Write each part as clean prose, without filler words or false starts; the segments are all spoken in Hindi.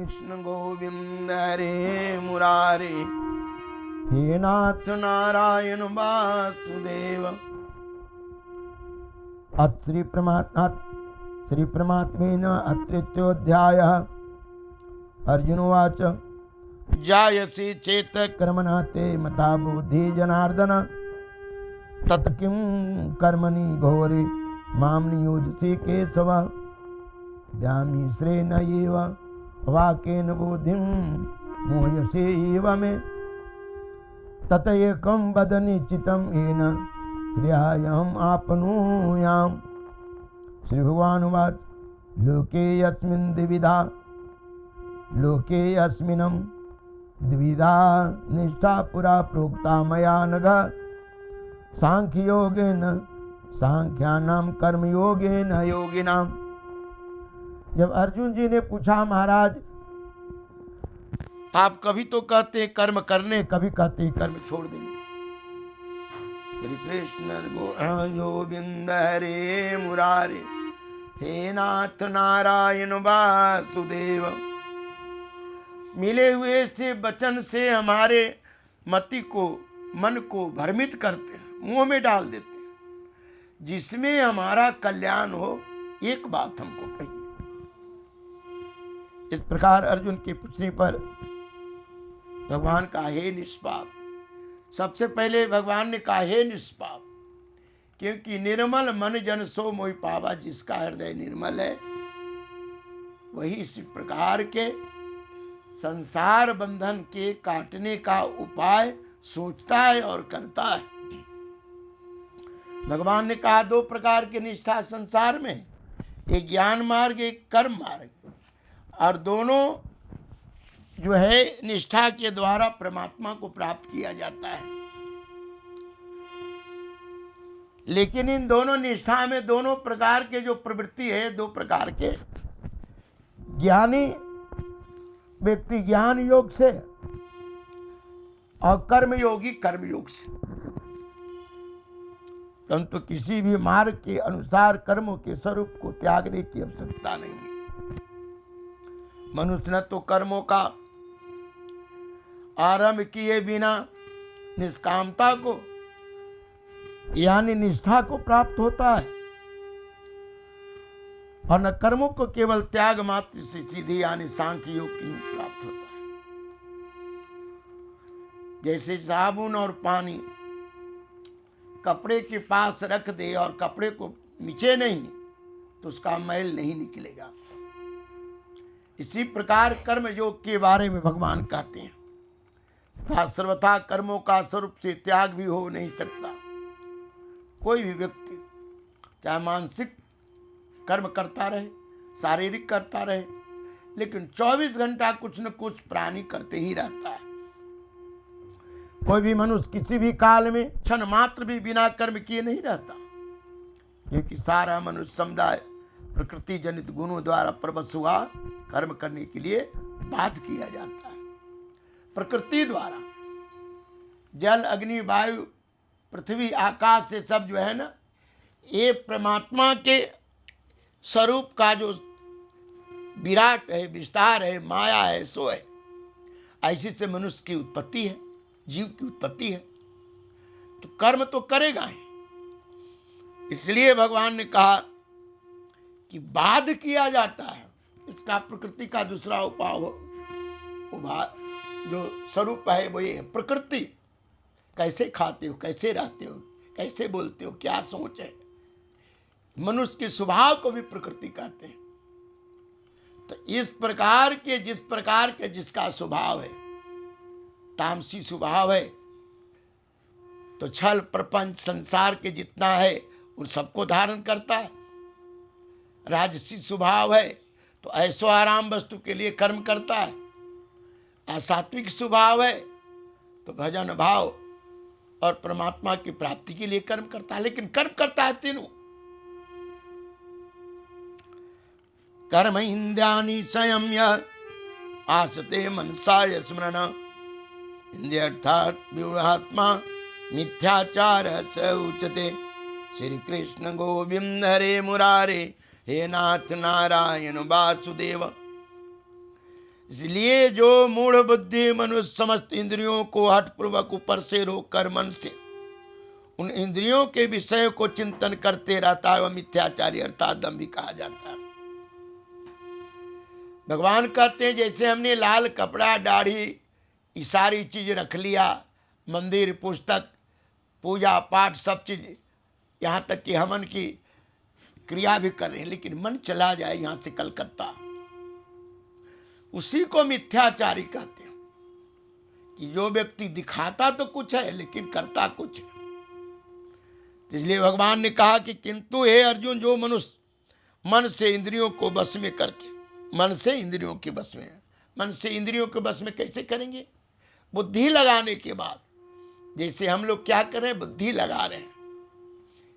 कृष्ण गोविंद हरे मुरारे, हे नाथ नारायण वासुदेव। श्री परमात्मेन अत्रित्योऽध्यायः। अर्जुनोवाच जायसि चेत कर्मणा ते मता बुद्धि जनार्दन, तत् किं कर्मणि घोरे मां नियोजसि केशव। व्यामिश्रेण एव वाक्येन बुद्धिं मोहयसीव मे, तत एकं वद निश्चितं येन श्रेयाहम् आपनुयाम्। श्री भगवानुवाच लोके अस्मिन् द्विविधा निष्ठा पुरा प्रोक्ता मया नघ, सांख्ययोगेन सांख्यानां कर्मयोगेन योगिनां। जब अर्जुन जी ने पूछा महाराज आप कभी तो कहते हैं कर्म करने, कभी कहते हैं कर्म छोड़ देने। श्री कृष्ण गोविंद हरे मुरारे, हे नाथ नारायण वासुदेव। मिले हुए से वचन से हमारे मति को, मन को भ्रमित करते हैं, मुंह में डाल देते हैं। जिसमें हमारा कल्याण हो एक बात हमको कहिए। इस प्रकार अर्जुन के पूछने पर भगवान का हे निष्पाप। सबसे पहले भगवान ने कहा हे निष्पाप, क्योंकि निर्मल मन जन सो मोहि पावा। जिसका हृदय निर्मल है वही इसी प्रकार के संसार बंधन के काटने का उपाय सोचता है और करता है। भगवान ने कहा दो प्रकार की निष्ठा संसार में, एक ज्ञान मार्ग, एक कर्म मार्ग। और दोनों जो है निष्ठा के द्वारा परमात्मा को प्राप्त किया जाता है। लेकिन इन दोनों निष्ठा में दोनों प्रकार के जो प्रवृत्ति है, दो प्रकार के, ज्ञानी व्यक्ति ज्ञान योग से और कर्मयोगी कर्मयोग से। परंतु किसी भी मार्ग के अनुसार कर्मों के स्वरूप को त्यागने की आवश्यकता नहीं है। मनुष्य न तो कर्मों का आरंभ किए बिना निष्कामता को यानी निष्ठा को प्राप्त होता है, और न कर्मों को केवल त्याग मात्र से सीधी यानी सांख्य योग की प्राप्त होता है। जैसे साबुन और पानी कपड़े के पास रख दे और कपड़े को नीचे नहीं, तो उसका मैल नहीं निकलेगा। इसी प्रकार कर्म योग के बारे में भगवान कहते हैं सर्वथा कर्मों का स्वरूप से त्याग भी हो नहीं सकता। कोई भी व्यक्ति चाहे मानसिक कर्म करता रहे, शारीरिक करता रहे, लेकिन 24 घंटा कुछ न कुछ प्राणी करते ही रहता है। कोई भी मनुष्य किसी भी काल में क्षण मात्र भी बिना कर्म किए नहीं रहता, क्योंकि सारा मनुष्य समुदाय प्रकृति जनित गुणों द्वारा प्रवश हुआ कर्म करने के लिए बाध्य किया जाता है। प्रकृति द्वारा जल, अग्नि, वायु, पृथ्वी, आकाश से सब जो है ना, ये परमात्मा के स्वरूप का जो विराट है, विस्तार है, माया है, सो है। ऐसी से मनुष्य की उत्पत्ति है, जीव की उत्पत्ति है। तो कर्म तो करेगा ही। इसलिए भगवान ने कहा कि बाध्य किया जाता है। इसका प्रकृति का दूसरा उपाय जो स्वरूप है वो ये है। प्रकृति कैसे खाते हो, कैसे रहते हो, कैसे बोलते हो, क्या सोच है, मनुष्य के स्वभाव को भी प्रकृति कहते हैं। तो इस प्रकार के जिस प्रकार के जिसका स्वभाव है, तामसी स्वभाव है, तो छल प्रपंच संसार के जितना है उन सबको धारण करता है। राजसी स्वभाव है तो ऐसो आराम वस्तु के लिए कर्म करता है। असात्विक स्वभाव है तो भजन भाव और परमात्मा की प्राप्ति के लिए कर्म करता है। लेकिन कर्म करता है तीनों। कर्म इंद्रियाणि संयम्य आसते मनसा स्मरण, इंद्रिय अर्थात व्यूहात्मा मिथ्याचार स उच्यते। श्री कृष्ण गोविंद हरे मुरारे, हे नाथ नारायण वासुदेव। इसलिए जो मूढ़ बुद्धि मनुष्य समस्त इंद्रियों को हठपूर्वक ऊपर से रोक कर मन से उन इंद्रियों के विषय को चिंतन करते रहता है, वह मिथ्याचारी अर्थात दंभी कहा जाता है। भगवान कहते हैं जैसे हमने लाल कपड़ा, दाढ़ी, ये सारी चीज रख लिया, मंदिर, पुस्तक, पूजा पाठ सब चीज, यहाँ तक कि हवन की क्रिया भी कर रहे हैं, लेकिन मन चला जाए यहाँ से कलकत्ता, उसी को मिथ्याचारी कहते हैं। कि जो व्यक्ति दिखाता तो कुछ है लेकिन करता कुछ है। इसलिए भगवान ने कहा कि किंतु हे अर्जुन, जो मनुष्य मन से इंद्रियों को बस में करके, मन से इंद्रियों के बस में, मन से इंद्रियों के बस में कैसे करेंगे? बुद्धि लगाने के बाद। जैसे हम लोग क्या कर रहे हैं, बुद्धि लगा रहे हैं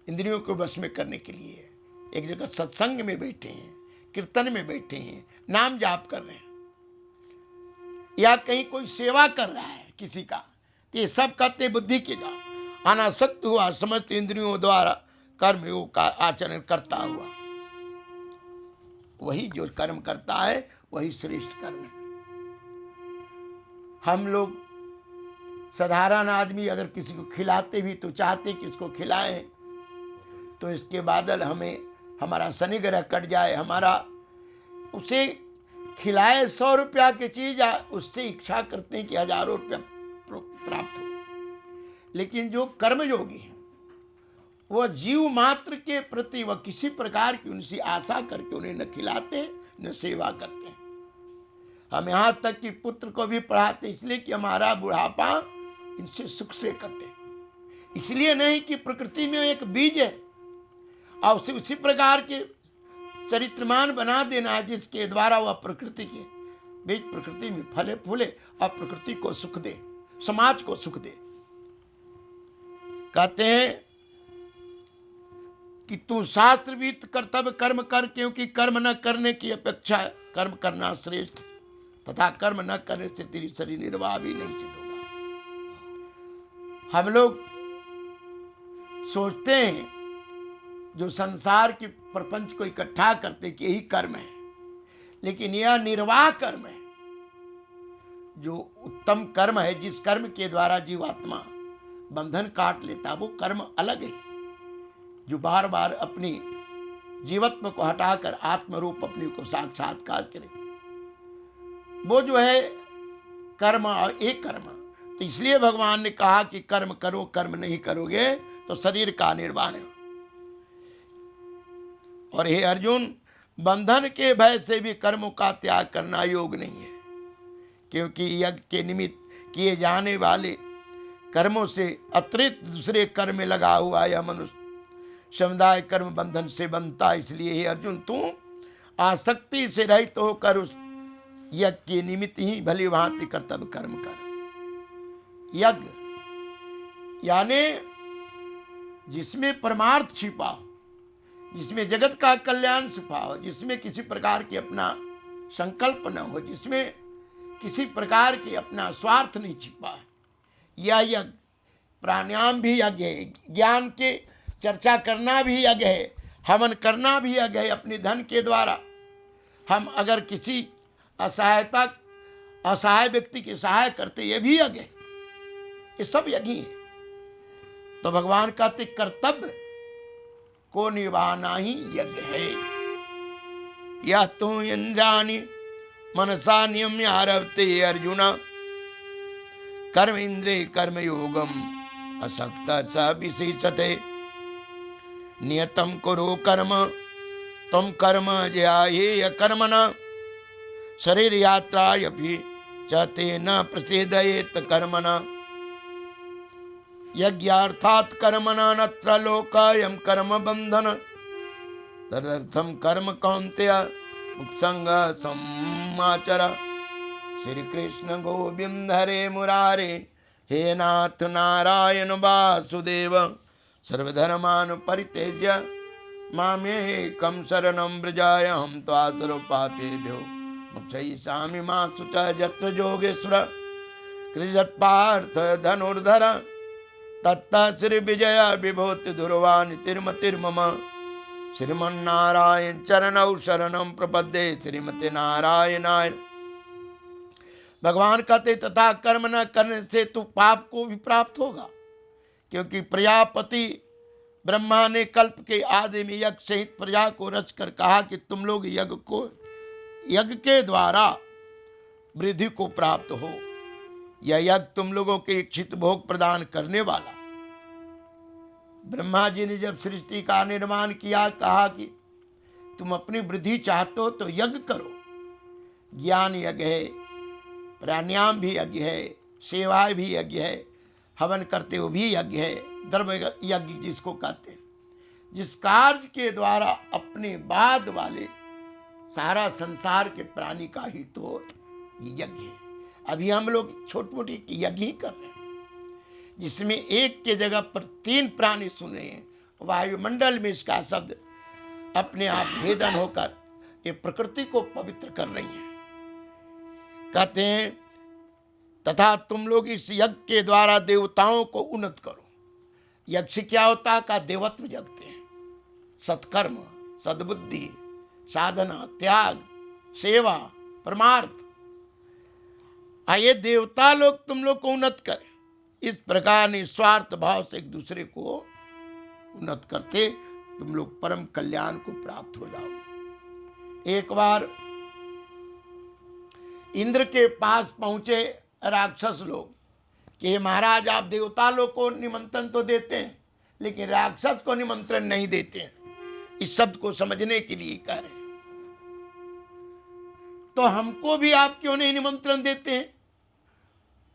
इंद्रियों को बस में करने के लिए। एक जगह सत्संग में बैठे हैं, कीर्तन में बैठे हैं, नाम जाप कर रहे हैं, या कहीं कोई सेवा कर रहा है किसी का, तो ये सब कहते हैं बुद्धि की जा अनासक्त हुआ, समस्त इंद्रियों द्वारा कर्मयोग का आचरण करता हुआ। वही जो कर्म करता है वही श्रेष्ठ कर्म है। हम लोग साधारण आदमी अगर किसी को खिलाते भी तो चाहते कि इसको खिलाएं, तो इसके बादल हमें हमारा शनि ग्रह कट जाए, हमारा उसे खिलाए 100 रुपया की चीज, उससे इच्छा करते हैं कि हजारों रुपया प्राप्त हो। लेकिन जो कर्मयोगी है वह जीव मात्र के प्रति वह किसी प्रकार की उनसे आशा करके उन्हें न खिलाते न सेवा करते हैं। हम यहाँ तक कि पुत्र को भी पढ़ाते इसलिए कि हमारा बुढ़ापा इनसे सुख से कटे, इसलिए नहीं कि प्रकृति में एक बीज है और उसे उसी प्रकार के चरित्रमान बना देना है जिसके द्वारा वह प्रकृति के बीज प्रकृति में फले फूले और प्रकृति को सुख दे, समाज को सुख दे। कहते हैं कि तू शास्त्रविद कर्तव्य कर्म कर, क्योंकि कर्म न करने की अपेक्षा कर्म करना श्रेष्ठ, तथा कर्म न करने से तेरी शरीर निर्वाह भी नहीं सिद्ध होगा। हम लोग सोचते हैं जो संसार के प्रपंच को इकट्ठा करते कि यही कर्म है, लेकिन यह निर्वाह कर्म है। जो उत्तम कर्म है, जिस कर्म के द्वारा जीवात्मा बंधन काट लेता, वो कर्म अलग है। जो बार बार अपनी जीवत्व को हटाकर आत्मरूप अपने को साक्षात्कार करे, वो जो है कर्म और एक कर्म। तो इसलिए भगवान ने कहा कि कर्म करो, कर्म नहीं करोगे तो शरीर का निर्वाण है। और हे अर्जुन, बंधन के भय से भी कर्मों का त्याग करना योग नहीं है, क्योंकि यज्ञ के निमित्त किए जाने वाले कर्मों से अतिरिक्त दूसरे कर्म में लगा हुआ यह मनुष्य समुदाय कर्म बंधन से बनता। इसलिए हे अर्जुन, तू आसक्ति से रहित होकर उस यज्ञ के निमित्त ही भली भांति कर्तव्य कर्म कर। यज्ञ यानी जिसमें परमार्थ छिपा हो, जिसमें जगत का कल्याण छिपा हो, जिसमें किसी प्रकार की अपना संकल्प न हो, जिसमें किसी प्रकार की अपना स्वार्थ नहीं छिपा है, यह यज्ञ। प्राणायाम भी यज्ञ है, ज्ञान के चर्चा करना भी यज्ञ है, हवन करना भी यज्ञ है। अपने धन के द्वारा हम अगर किसी असहाय व्यक्ति की सहाय करते, यह भी यज्ञ है। ये सब यज्ञ है। तो भगवान कहते कर्तव्य को निभाना ही यज्ञ है। या तो इंद्राणि मनसा नियम्य आरभते अर्जुन, कर्म इंद्रिय कर्म योगम असक्त स विशेषते, नियतम कुरु कर्म तुम कर्म जयाहेय कर्मणा, शरीर यात्रायपि च तेन प्रसीदयेत कर्मणा, यज्ञार्थात् कर्मणा नत्र लोकायं कर्म बंधन, तदर्थम कर्म कौन्तेय मुक्संग समाचर। श्री कृष्ण गोविंद हरे मुरारे, हे नाथ नारायण वासुदेव, सर्वधर्मान् परित्यज्य मामेकं शरणं व्रजाय, हम त्वां पापेभ्यो मोक्षयिष्यामि मा शुचः। यत्र योगेश्वर कृतपार्थ धनुर्धर, तत्तः श्री विजय विभूति दुर्वानि तिर्मतिर्मम। श्रीमन्नारायण चरणौ शरणं प्रपद्ये, श्रीमते नारायणाय भगवान कहते तथा कर्म न करने से तू पाप को भी प्राप्त होगा, क्योंकि प्रजापति ब्रह्मा ने कल्प के आदि में यज्ञ सहित प्रजा को रचकर कहा कि तुम लोग यज्ञ के द्वारा वृद्धि को प्राप्त हो। यह यज्ञ तुम लोगों के इच्छित भोग प्रदान करने वाला। ब्रह्मा जी ने जब सृष्टि का निर्माण किया, कहा कि तुम अपनी वृद्धि चाहते हो तो यज्ञ करो। ज्ञान यज्ञ है, प्राणायाम भी यज्ञ है, सेवा भी यज्ञ है, हवन करते हो भी यज्ञ है, द्रव्य यज्ञ जिसको कहते हैं। जिस कार्य के द्वारा अपने बाद वाले सारा संसार के प्राणी का ही तो यज्ञ है। अभी हम लोग छोटी मोटी यज्ञ ही कर रहे हैं, जिसमें एक के जगह पर 3 प्राणी सुन रहे हैं। वायुमंडल में इसका शब्द अपने आप भेदन होकर ये प्रकृति को पवित्र कर रही है। कहते हैं तथा तुम लोग इस यज्ञ के द्वारा देवताओं को उन्नत करो। यज्ञ से क्या होता है? का देवत्व जगते हैं। सत्कर्म, सद्बुद्धि, साधना, त्याग, सेवा, परमार्थ, आइए देवता लोग तुम लोग को उन्नत करें। इस प्रकार निस्वार्थ भाव से एक दूसरे को उन्नत करते तुम लोग परम कल्याण को प्राप्त हो जाओगे। एक बार इंद्र के पास पहुंचे राक्षस लोग कि महाराज आप देवता लोग को निमंत्रण तो देते हैं लेकिन राक्षस को निमंत्रण नहीं देते हैं। इस शब्द को समझने के लिए कह रहे हैं, तो हमको भी आप क्यों नहीं निमंत्रण देते हैं?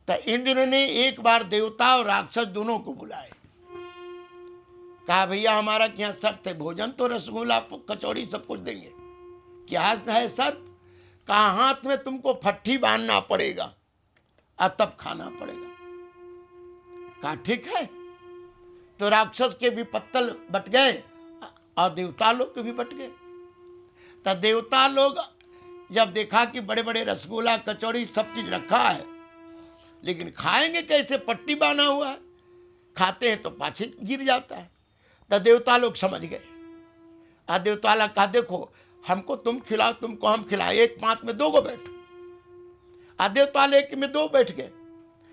तो इंद्र ने एक बार देवता और राक्षस दोनों को बुलाए, कहा भैया हमारा क्या शर्त है? भोजन तो रसगुल्ला कचौड़ी सब कुछ देंगे, क्या है शर्त? कहा हाथ में तुमको फट्टी बांधना पड़ेगा और तब खाना पड़ेगा। कहा ठीक है। तो राक्षस के भी पत्तल बट गए और देवता लोग के भी बट गए। तो देवता लोग जब देखा कि बड़े बड़े रसगुल्ला कचौड़ी सब चीज रखा है, लेकिन खाएंगे कैसे? पट्टी बांधा हुआ है, खाते हैं तो पाछे गिर जाता है। तो देवता लोग समझ गए और देवता लोग कहा देखो हमको तुम खिलाओ तुमको हम खिलाए, एक पांत में 2 को बैठो। और देवता एक में 2 बैठ गए,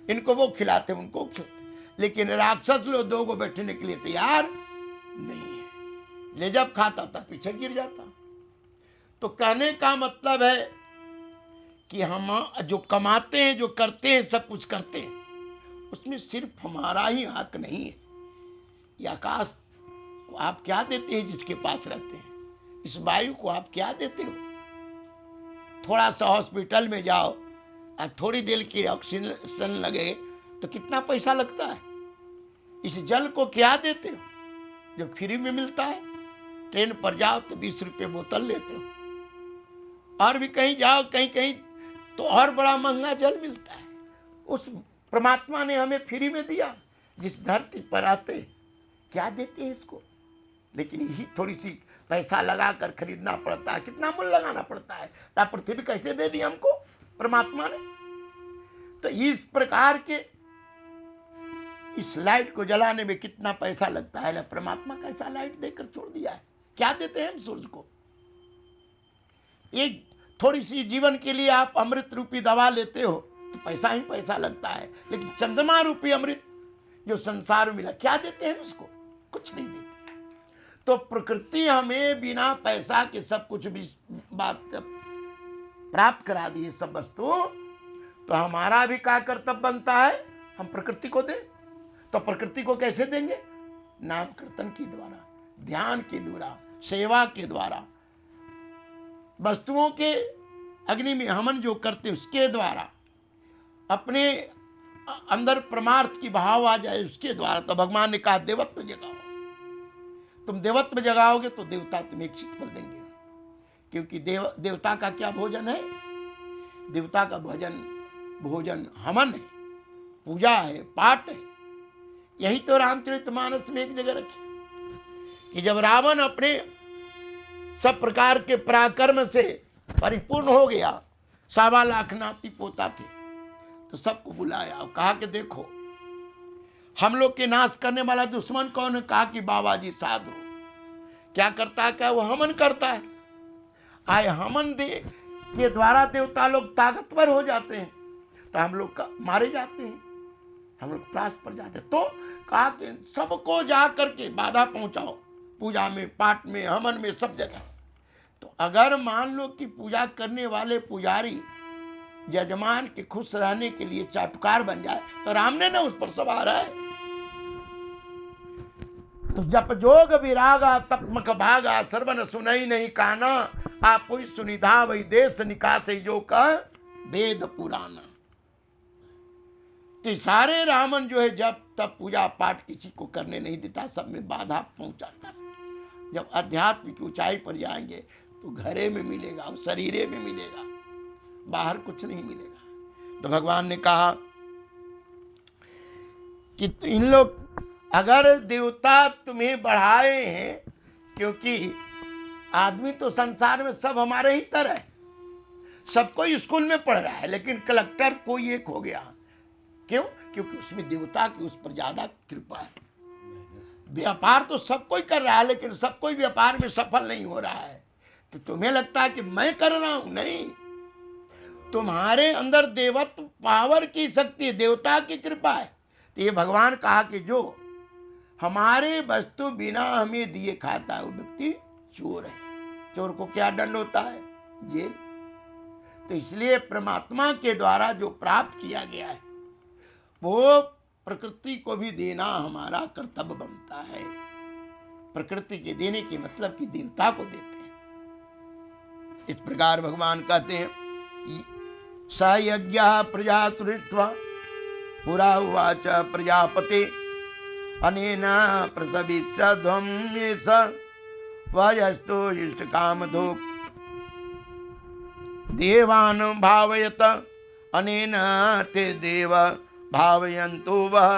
इनको वो खिलाते उनको खिलाते, लेकिन राक्षस लोग 2 को बैठने के लिए तैयार नहीं है। ले जब खाता तब पीछे गिर जाता। तो कहने का मतलब है कि हम जो कमाते हैं, जो करते हैं, सब कुछ करते हैं, उसमें सिर्फ हमारा ही हक नहीं है। ये आकाश को आप क्या देते हैं जिसके पास रहते हैं? इस वायु को आप क्या देते हो? थोड़ा सा हॉस्पिटल में जाओ और थोड़ी देर की ऑक्सीजन लगे तो कितना पैसा लगता है? इस जल को क्या देते हो जो फ्री में मिलता है? ट्रेन पर जाओ तो 20 रुपये बोतल लेते हो, और भी कहीं जाओ कहीं कहीं तो और बड़ा महंगा जल मिलता है। उस परमात्मा ने हमें फ्री में दिया, जिस धरती पर आते क्या देते हैं इसको? लेकिन यही थोड़ी सी पैसा लगा कर खरीदना पड़ता है। कितना मूल्य लगाना पड़ता है? तो पृथ्वी कैसे दे दी हमको परमात्मा ने? तो इस प्रकार के इस लाइट को जलाने में कितना पैसा लगता है, परमात्मा कैसा लाइट देकर छोड़ दिया है। क्या देते हैं हम सूरज को? एक थोड़ी सी जीवन के लिए आप अमृत रूपी दवा लेते हो तो पैसा ही पैसा लगता है, लेकिन चंद्रमा रूपी अमृत जो संसार में मिला, क्या देते हैं उसको? कुछ नहीं देते। तो प्रकृति हमें बिना पैसा के सब कुछ भी बात प्राप्त करा दी है, सब वस्तु। तो हमारा भी क्या कर्तव्य बनता है? हम प्रकृति को दें। तो प्रकृति को कैसे देंगे? नाम कीर्तन के द्वारा, ध्यान के द्वारा, सेवा के द्वारा, वस्तुओं के अग्नि में हवन जो करते उसके द्वारा, अपने अंदर परमार्थ की भाव आ जाए उसके द्वारा। तो भगवान ने कहा देवत्व जगाओ। तुम देवत्व जगाओगे तो देवता तुम्हें इच्छित फल देंगे, क्योंकि देवता का क्या भोजन है? देवता का भोजन हवन है, पूजा है, पाठ है। यही तो रामचरितमानस में एक जगह रखी कि जब रावण अपने सब प्रकार के पराक्रम से परिपूर्ण हो गया, 1.25 लाख नाती पोता थे, तो सबको बुलाया और कहा कि देखो हम लोग के नाश करने वाला दुश्मन कौन है? कहा कि बाबा जी साधु। क्या करता है? क्या वो हवन करता है। आए हवन के द्वारा देवता लोग ताकतवर हो जाते हैं। तो हम लोग मारे जाते हैं, हम लोग त्रास पर जाते हैं। तो कहा कि सबको जा करके बाधा पहुंचाओ, पूजा में, पाठ में, हवन में, सब जगह। तो अगर मान लो कि पूजा करने वाले पुजारी यजमान के खुश रहने के लिए चाटुकार बन जाए, तो राम ने ना उस पर सवार है। तो जप जोग विरागा तपमक भागा, सर्वन सुनई नहीं काना, आप कोई सुनिधा वही देश निकास जो का वेद पुराना। तो सारे रावण जो है जब तब पूजा पाठ किसी को करने नहीं देता, सब में बाधा पहुंचाता है। जब अध्यात्म की ऊंचाई पर जाएंगे तो घरे में मिलेगा और शरीरे में मिलेगा, बाहर कुछ नहीं मिलेगा। तो भगवान ने कहा कि इन लोग अगर देवता तुम्हें बढ़ाए हैं, क्योंकि आदमी तो संसार में सब हमारे ही तरह है, सब कोई स्कूल में पढ़ रहा है, लेकिन कलेक्टर कोई एक हो गया। क्यों? क्योंकि उसमें देवता की उस पर ज्यादा कृपा है। व्यापार तो सब कोई कर रहा है, लेकिन सब कोई व्यापार में सफल नहीं हो रहा है। तो तुम्हें लगता है कि मैं कर रहा हूं, नहीं, तुम्हारे अंदर देवत्व पावर की शक्ति है, देवता की कृपा है। तो ये भगवान कहा कि जो हमारे वस्तु बिना हमें दिए खाता है वो व्यक्ति चोर है। चोर को क्या दंड होता है? जेल। तो इसलिए परमात्मा के द्वारा जो प्राप्त किया गया है वो प्रकृति को भी देना हमारा कर्तव्य बनता है। प्रकृति के देने के मतलब कि देवता को देते हैं। इस प्रकार भगवान कहते हैं, स यज्ञ प्रजा तुरित्वा पुरा उवाच प्रजापते अनेन प्रसविष्यध्वं येष वयस्तु इष्टकामधो देवान् भावयत अनेन ते देव भावयन्तु वः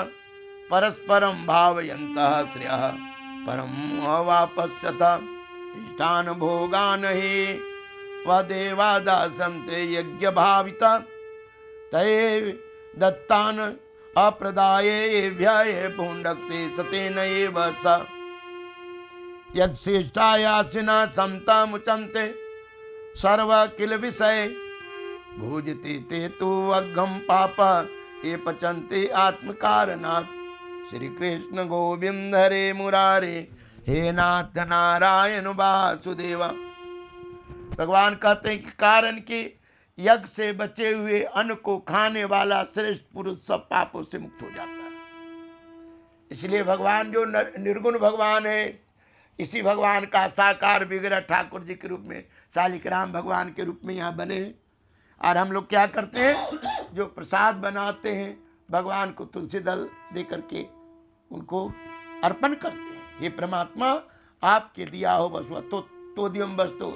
परस्परं भावयन्तः श्रेयः परम् अवापस्यत इष्टान् भोगान् हि वदेवा दासन्ते यज्ञ भावित तये दत्तान् अप्रदायेभ्यः पुण्डक्ते सतेन एव स यज्ञेष्ठायासिना समतामुचन्ते सर्व किल विषय भूजते ते तु अघं पाप ये पचन्ते आत्मकारणात्। श्री कृष्ण गोविंद हरे मुरारे हे नाथ नारायण वासुदेवा। भगवान कहते हैं कि कारण कि यज्ञ से बचे हुए अन्न को खाने वाला श्रेष्ठ पुरुष सब पापों से मुक्त हो जाता है। इसलिए भगवान जो निर्गुण भगवान है, इसी भगवान का साकार विग्रह ठाकुर जी के रूप में शालिग्राम भगवान के रूप में यहाँ बने हैं। और हम लोग क्या करते हैं, जो प्रसाद बनाते हैं भगवान को तुलसी दल दे करके उनको अर्पण करते हैं। हे परमात्मा, आपके दिया हो वस्तु तो तोदियम वस्तु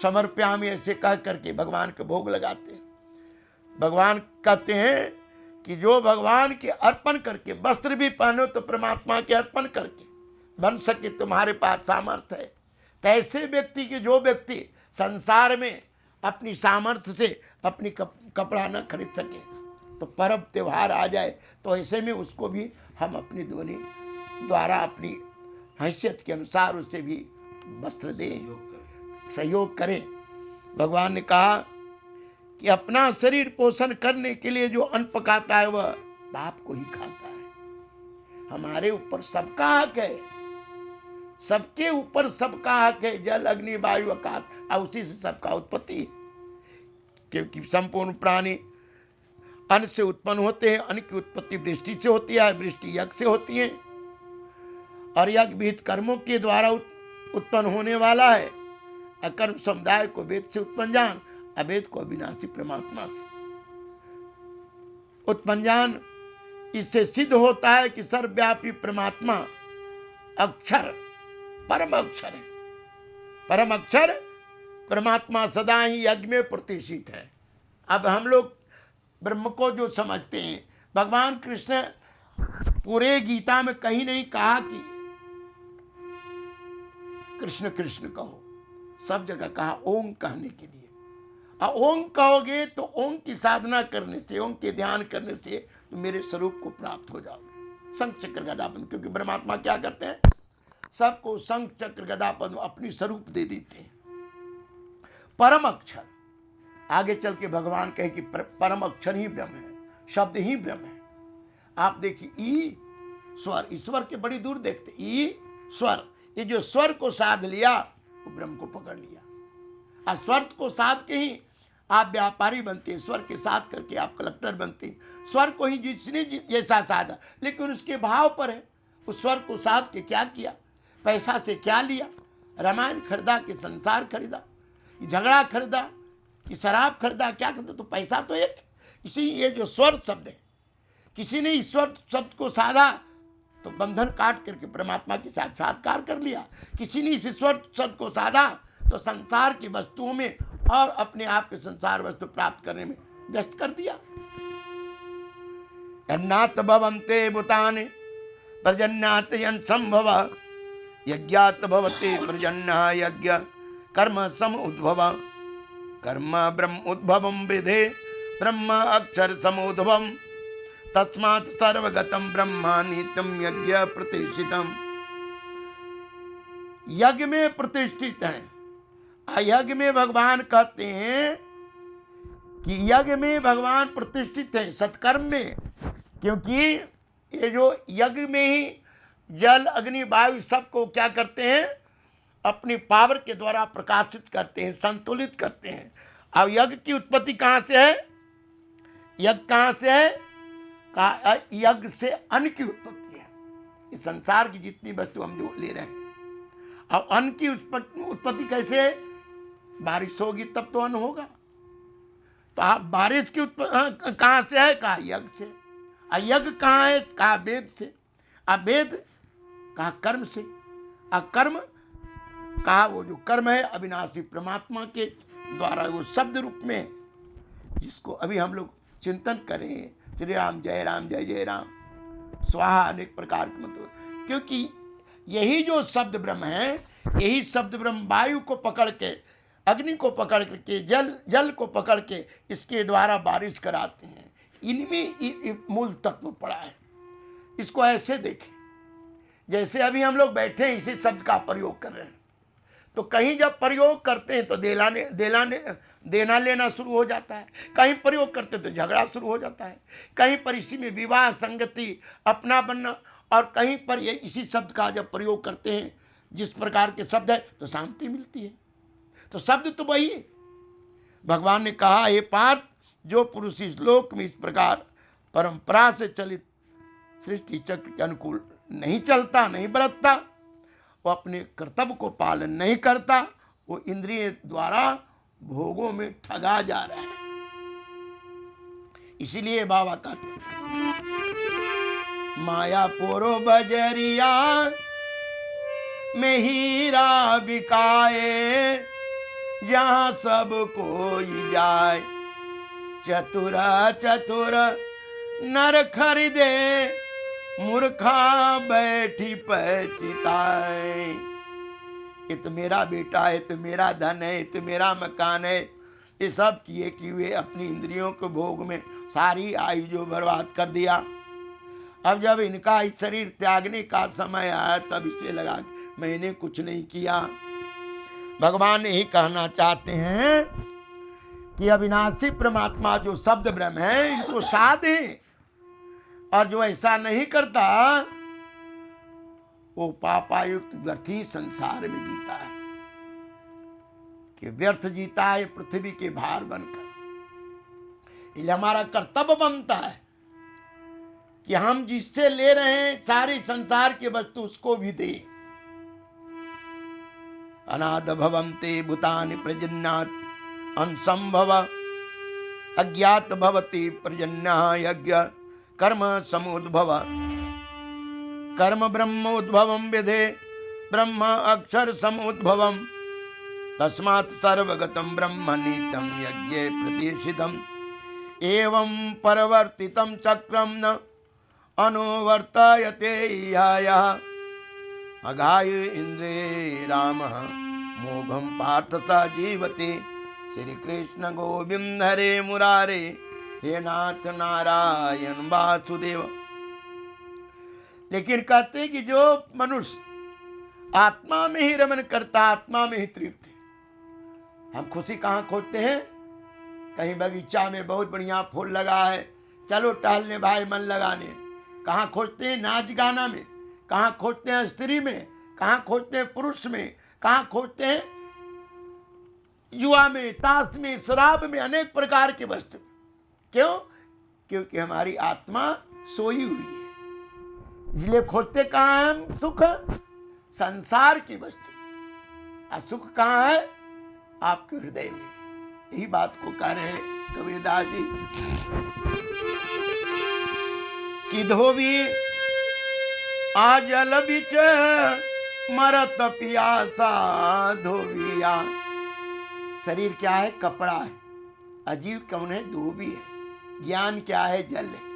समर्प्यामि, ऐसे कह करके भगवान के भोग लगाते हैं। भगवान कहते हैं कि जो भगवान के अर्पण करके वस्त्र भी पहनो तो परमात्मा के अर्पण करके बन सके, तुम्हारे पास सामर्थ्य है। तो ऐसे व्यक्ति के जो व्यक्ति संसार में अपनी सामर्थ्य से अपनी कपड़ा न खरीद सके, तो पर्व त्योहार आ जाए तो ऐसे में उसको भी हम अपनी ध्वनि द्वारा अपनी हैसियत के अनुसार उससे भी वस्त्र दें, सहयोग करें। भगवान ने कहा कि अपना शरीर पोषण करने के लिए जो अन्न पकाता है वह बाप को ही खाता है। हमारे ऊपर सबका हक है, सबके ऊपर सबका हक है। जल अग्नि वायु आकाश, और उसी से सबका उत्पत्ति है। क्योंकि संपूर्ण प्राणी अन्न से उत्पन्न होते हैं। अन्न की उत्पत्ति वृष्टि से होती है, वृष्टि यज्ञ से होती है, और यज्ञ विहित कर्मों के द्वारा उत्पन्न होने वाला है। अकर्म समुदाय को वेद से उत्पन्न जान, अवेद को अविनाशी परमात्मा से उत्पन्न जान। इससे सिद्ध होता है कि सर्वव्यापी परमात्मा अक्षर परम अक्षर है। परम अक्षर परमात्मा सदा ही यज्ञ में प्रतिष्ठित है। अब हम लोग ब्रह्म को जो समझते हैं, भगवान कृष्ण पूरे गीता में कहीं नहीं कहा कि कृष्ण कृष्ण कहो, सब जगह कहा ओम कहने के लिए। और ओम कहोगे तो ओम की साधना करने से, ओम के ध्यान करने से तो मेरे स्वरूप को प्राप्त हो जाओगे। शंख चक्र गदा पद्म, क्योंकि परमात्मा क्या करते हैं, सबको शंख चक्र गदा पद्म अपनी स्वरूप दे देते हैं। परम अक्षर, आगे चल के भगवान कहे कि परम अक्षर ही ब्रह्म है, शब्द ही ब्रह्म है। आप देखिए ई स्वर, ईश्वर के बड़ी दूर देखते, ई स्वर, ये जो स्वर को साध लिया वो ब्रह्म को पकड़ लिया। और स्वर को साध के ही आप व्यापारी बनते हैं, स्वर के साथ करके आप कलेक्टर बनते हैं। स्वर को ही जिसने जैसा साधा, लेकिन उसके भाव पर है। उस स्वर को साध के क्या किया, पैसा से क्या लिया, रामायण खरीदा कि संसार खरीदा, झगड़ा खरीदा कि शराब खरीदा, क्या खरीदा, तो पैसा तो एक। इसी ये जो स्वर शब्द है, किसी ने ईश्वर शब्द को साधा तो बंधन काट करके परमात्मा के साक्षात्कार कर लिया। किसी ने इस ईश्वर शब्द को साधा तो संसार की वस्तुओं में और अपने आप के संसार वस्तु प्राप्त करने में व्यस्त कर दिया। अन्नात भवन्ते भूतानि पर्जन्यात संभव यज्ञात भवते पर्जन्य यज्ञ कर्म सम उद्भव कर्म ब्रह्म उद्भवम विधे ब्रह्म अक्षर समुद्भवम तस्मात् सर्वगतम ब्रह्मा नित्यम यज्ञ प्रतिष्ठितम। यज्ञ में प्रतिष्ठित है। यज्ञ में भगवान कहते हैं कि यज्ञ में भगवान प्रतिष्ठित है सत्कर्म में, क्योंकि ये जो यज्ञ में ही जल अग्नि वायु सबको क्या करते हैं, अपनी पावर के द्वारा प्रकाशित करते हैं, संतुलित करते हैं। अब यज्ञ की उत्पत्ति कहाँ से है, यज्ञ कहाँ से है, यज्ञ से अन्न की उत्पत्ति है। इस संसार की जितनी वस्तु हम जो ले रहे हैं, अब अन्न की उत्पत्ति कैसे है, बारिश होगी तब तो अन्न होगा। तो आप बारिश की उत्पत्ति कहाँ से है, कहा यज्ञ से। यज्ञ कहाँ है, कहा वेद से। वेद कहा कर्म से। कर्म कहा वो जो कर्म है अविनाशी परमात्मा के द्वारा वो शब्द रूप में, जिसको अभी हम लोग चिंतन करें, श्री राम जय जय राम स्वाहा, अनेक प्रकार के मतलब, क्योंकि यही जो शब्द ब्रह्म है, यही शब्द ब्रह्म वायु को पकड़ के, अग्नि को पकड़ के, जल को पकड़ के इसके द्वारा बारिश कराते हैं। इनमें मूल तत्व पड़ा है। इसको ऐसे देखें, जैसे अभी हम लोग बैठे हैं इसी शब्द का प्रयोग कर रहे हैं, तो कहीं जब प्रयोग करते हैं तो देना लेना शुरू हो जाता है, कहीं प्रयोग करते हैं तो झगड़ा शुरू हो जाता है, कहीं पर इसी में विवाह संगति अपना बनना, और कहीं पर ये इसी शब्द का जब प्रयोग करते हैं जिस प्रकार के शब्द है तो शांति मिलती है। तो शब्द तो वही है। भगवान ने कहा, हे पार्थ, जो पुरुष इस लोक में इस प्रकार परंपरा से चलित सृष्टि चक्र के अनुकूल नहीं चलता, नहीं बरतता, वो अपने कर्तव्य को पालन नहीं करता, वो इंद्रिय द्वारा भोगों में ठगा जा रहा है। इसीलिए बाबा कहते माया पोरो बजरिया में हीरा बिकाए, जहाँ सब कोई जाए, चतुर चतुर नर खरीदे, मूर्खा बैठी पचिताए। ये तो मेरा बेटा है, तो मेरा धन है, तो मेरा मकान है, ये सब किए कि वे अपनी इंद्रियों के भोग में सारी आयु जो बर्बाद कर दिया। अब जब इनका इस शरीर त्यागने का समय आया तब इसे लगा मैंने कुछ नहीं किया। भगवान यही कहना चाहते हैं कि अविनाशी परमात्मा जो शब्द ब्रह्म है इनको साधें, और जो ऐसा नहीं करता वो पापायुक्त व्यर्थ ही संसार में जीता है, कि व्यर्थ जीता है पृथ्वी के भार बनकर। इसलिए हमारा कर्तव्य बनता है कि हम जिससे ले रहे हैं सारी संसार की वस्तु उसको भी दें। अनाद भवन्ते भूतानि प्रजन्यात् असंभव अज्ञात भवति पर्जन्यः यज्ञ कर्म समुद्भव कर्म ब्रह्म उद्भवम विधे ब्रह्म अक्षर समुद्भवम तस्मात् सर्वगतम ब्रह्म नित्यम यज्ञे प्रतिष्ठितम एवं परिवर्तितम चक्रम न अनुवर्तयते यः अघाय इंद्रे राम मोघम पार्थ स जीवते। श्री कृष्ण गोविंद हरे मुरारे, हे नाथ नारायण वासुदेव। लेकिन कहते कि जो मनुष्य आत्मा में ही रमन करता, आत्मा में ही तृप्त है। हम खुशी कहाँ खोजते हैं, कहीं बगीचा में बहुत बढ़िया फूल लगा है, चलो टहलने भाई मन लगाने। कहाँ खोजते हैं? नाच गाना में। कहाँ खोजते हैं? स्त्री में। कहाँ खोजते हैं? पुरुष में। कहाँ खोजते हैं? जुआ में, ताश में, शराब में, अनेक प्रकार के वस्तु। क्यों? क्योंकि हमारी आत्मा सोई हुई है। इसलिए खोजते कहाँ हैं हम? सुख संसार की वस्तु। और सुख कहाँ है? आपके हृदय में। यही बात को कह रहे कबीरदास जी कि धोबी आ जल बिच मरत पियासा धोबिया। शरीर क्या है? कपड़ा है। अजीव कौन है? धोबी है। ज्ञान क्या है? जल है।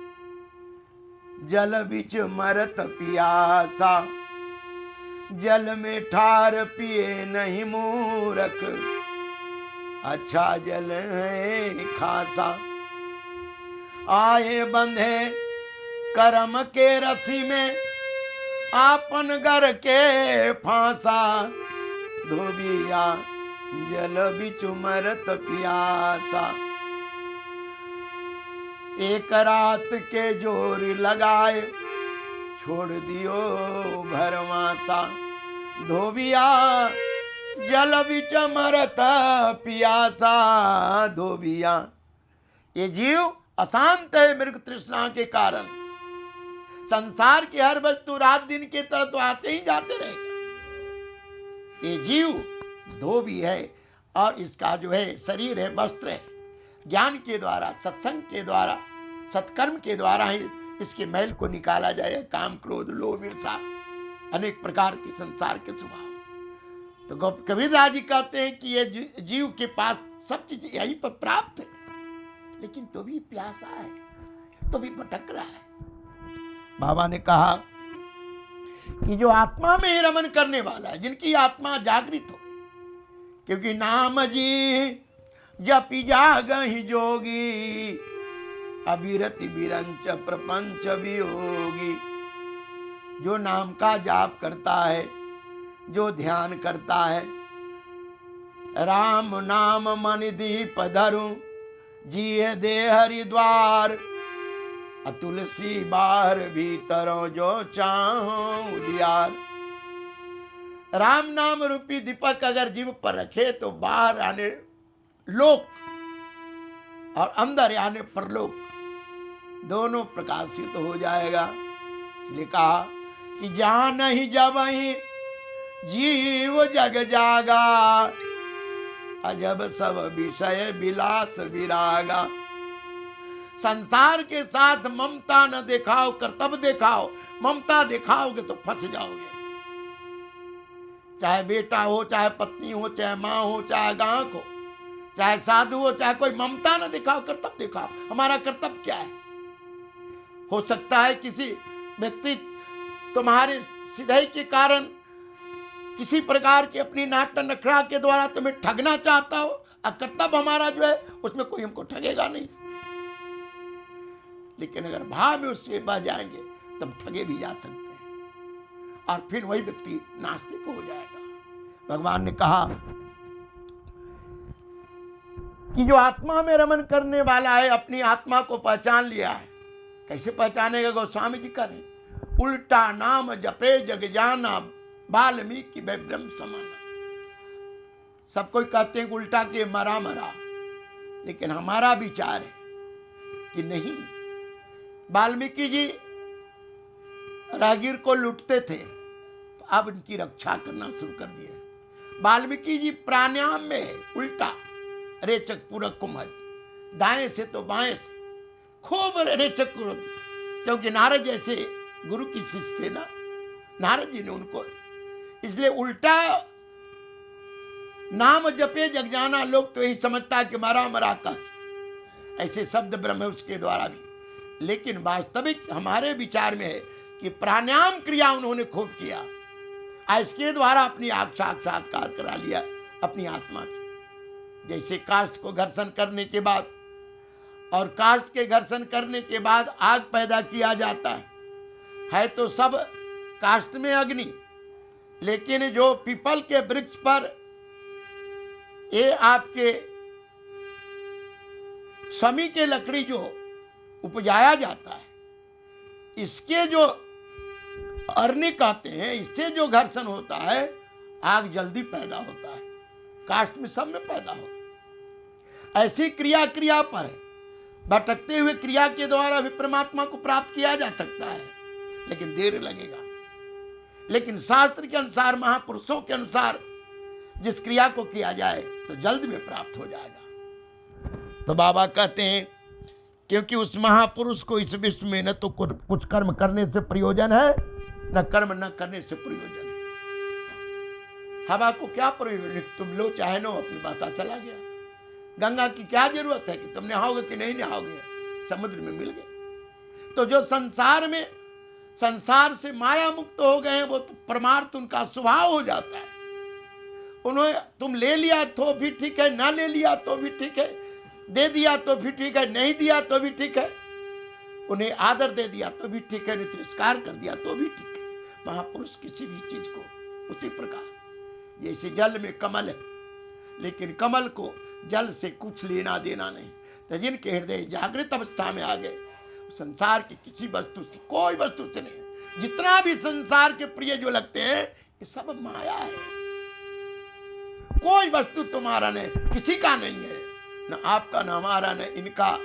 जल बिच मरत पियासा, जल में ठार पिए नहीं मूरख, अच्छा जल है खासा। आए बंधे कर्म के रस्सी में, आपन घर के फांसा, धोबिया जल बिच मरत पियासा। एक रात के जोर लगाए, छोड़ दियो भरमासा, धोबिया जल बिच मरत पियासा धोबिया। ये जीव अशांत है मृग तृष्णा के कारण। संसार की हर वस्तु रात दिन के तरह तो आते ही जाते रहेगा। ये जीव धोबी है और इसका जो है शरीर है वस्त्र है। ज्ञान के द्वारा, सत्संग के द्वारा, सत्कर्म के द्वारा ही इसके मैल को निकाला जाए। काम, क्रोध, लोभ, ईर्षा, अनेक प्रकार के संसार के स्वभाव। तो कबीरदास जी कहते हैं कि ये जीव के पास सब चीज यहीं पर प्राप्त है, लेकिन तो भी प्यासा है, तो भी भटक रहा है। बाबा ने कहा कि जो आत्मा में रमन करने वाला है, जिनकी आत्मा जागृत हो, क्योंकि नाम जी जपि जागहि जोगी, अविरति विरंच प्रपंच वियोगी। जो नाम का जाप करता है, जो ध्यान करता है, राम नाम मन दीप धरूं, जिये दे हरिद्वार, तुलसी बाहर भीतरों जो चाहूं उजियार। राम नाम रूपी दीपक अगर जीव पर रखे तो बाहर आने लोक और अंदर आने परलोक दोनों प्रकाशित हो जाएगा। इसलिए कहा कि जहां नहीं जब ही जीव जग जागा, अजब सब विषय विलास विरागा। संसार के साथ ममता न दिखाओ, कर्तव्य दिखाओ। ममता दिखाओगे तो फंस जाओगे। चाहे बेटा हो, चाहे पत्नी हो, चाहे माँ हो, चाहे गांव हो, चाहे साधु हो, चाहे कोई, ममता न दिखाओ, कर्तव्य दिखाओ। हमारा कर्तव्य क्या है? हो सकता है किसी व्यक्ति तुम्हारे सिधाई के कारण किसी प्रकार की अपनी नाटक नखरा के द्वारा तुम्हें ठगना चाहता हो, और कर्तव्य हमारा जो है उसमें कोई हमको ठगेगा नहीं। लेकिन अगर भाव में उससे बह जाएंगे तो हम ठगे भी जा सकते हैं, और फिर वही व्यक्ति नास्तिक हो जाएगा। भगवान ने कहा कि जो आत्मा में रमन करने वाला है, अपनी आत्मा को पहचान लिया है। कैसे पहचानेगा? गोस्वामी जी करें, उल्टा नाम जपे जग जाना, वाल्मीकि ब्रह्म समाना। सब कोई कहते हैं उल्टा के मरा मरा, लेकिन हमारा विचार है कि नहीं। वाल्मीकि जी राहगीर को लूटते थे, तो अब इनकी रक्षा करना शुरू कर दिया। वाल्मीकि जी प्राणायाम में है, उल्टा रेचक पूरक कुमज, दाएं से तो बाएं से खूब रेचक पूरक। क्योंकि नारद जैसे गुरु की शिष्य थे ना, नारद जी ने उनको, इसलिए उल्टा नाम जपे जग जाना। लोग तो यही समझता है कि मरा मरा का ऐसे शब्द ब्रह्म उसके द्वारा भी, लेकिन वास्तविक हमारे विचार में है कि प्राणायाम क्रिया उन्होंने खूब किया, इसके द्वारा अपनी आग साक्षात्कार करा लिया अपनी आत्मा की। जैसे काष्ठ को घर्षण करने के बाद, और काष्ठ के घर्षण करने के बाद आग पैदा किया जाता है तो सब काष्ठ में अग्नि, लेकिन जो पीपल के वृक्ष पर ये आपके समी के लकड़ी जो उपजाया जाता है, इसके जो अर्निक आते हैं, इससे जो घर्षण होता है, आग जल्दी पैदा होता है, काष्ठ में सब में पैदा होता है। ऐसी क्रिया पर है, भटकते हुए क्रिया के द्वारा भी परमात्मा को प्राप्त किया जा सकता है, लेकिन देर लगेगा। लेकिन शास्त्र के अनुसार, महापुरुषों के अनुसार जिस क्रिया को किया जाए तो जल्द में प्राप्त हो जाएगा। तो बाबा कहते हैं क्योंकि उस महापुरुष को इस विश्व में न तो कुछ कर्म करने से प्रयोजन है, न कर्म न करने से प्रयोजन है। हवा को क्या प्रयोजन है, तुम लो चाहे नो, अपनी बात चला गया। गंगा की क्या जरूरत है कि तुम नहाओगे कि नहीं नहाओगे, समुद्र में मिल गए। तो जो संसार से माया मुक्त हो गए हैं, वो तो परमार्थ उनका स्वभाव हो जाता है। उन्हें तुम ले लिया तो भी ठीक है, ना ले लिया तो भी ठीक है, दे दिया तो भी ठीक है, नहीं दिया तो भी ठीक है, उन्हें आदर दे दिया तो भी ठीक है, तिरस्कार कर दिया तो भी ठीक है। महापुरुष किसी भी चीज को उसी प्रकार, जैसे जल में कमल है, लेकिन कमल को जल से कुछ लेना देना नहीं। तो जिनके हृदय जागृत अवस्था में आ गए, संसार की किसी वस्तु से, कोई वस्तु से नहीं, जितना भी संसार के प्रिय जो लगते हैं, ये सब माया है। कोई वस्तु तुम्हारा नहीं, किसी का नहीं है, न आपका, न हमारा, न इनका,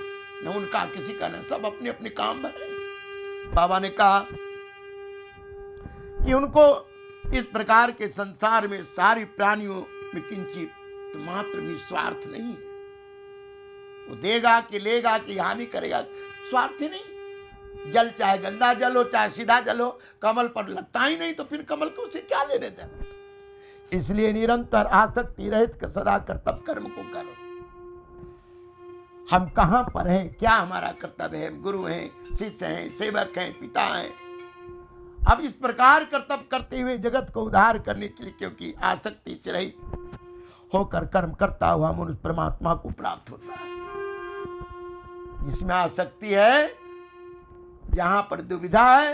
न उनका, किसी का नहीं, सब अपने अपने काम में है। बाबा ने कहा कि उनको इस प्रकार के संसार में सारी प्राणियों में किंचित तो मात्र भी स्वार्थ नहीं है। वो देगा कि लेगा कि हानि करेगा, स्वार्थ ही नहीं। जल चाहे गंदा जल हो, चाहे सीधा जल हो, कमल पर लगता ही नहीं, तो फिर कमल को उसे क्या लेने दें। इसलिए निरंतर आसक्ति रहित सदा कर्तव्य कर्म को करो। हम कहां पर हैं, क्या हमारा कर्तव्य है, गुरु हैं, शिष्य हैं, सेवक हैं, पिता हैं। अब इस प्रकार कर्तव्य करते हुए जगत को उद्धार करने के लिए, क्योंकि आसक्ति से रहित होकर कर्म करता हुआ मनुष्य परमात्मा को प्राप्त होता है। जिसमें आसक्ति है, जहां पर दुविधा है,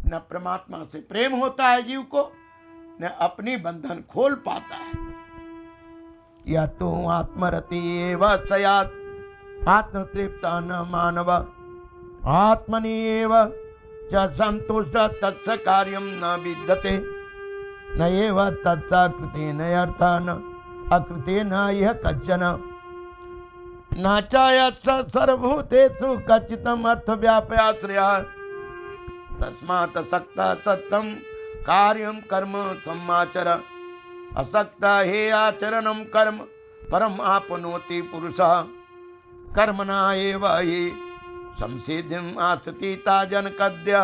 न परमात्मा से प्रेम होता है जीव को, न अपनी बंधन खोल पाता है। या तो आत्मरति एव सयात् आत्मतृप्त न मानव आत्मनि एव च संतुष्ट तत्स कार्यम न विद्यते न एव तत्स कृतेन अर्थान अकृतेन यह कच्चन न चायत्स सर्वभूतेषु कच्चितम अर्थ व्यापयाश्रया तस्मात् सक्तः सत्यम कार्यम कर्म सम्माचर असक्त हे आचरणम कर्म परम आपनोति पुरुषः कर्मणा एव हि संसिद्धिम आसतीता जनकद्य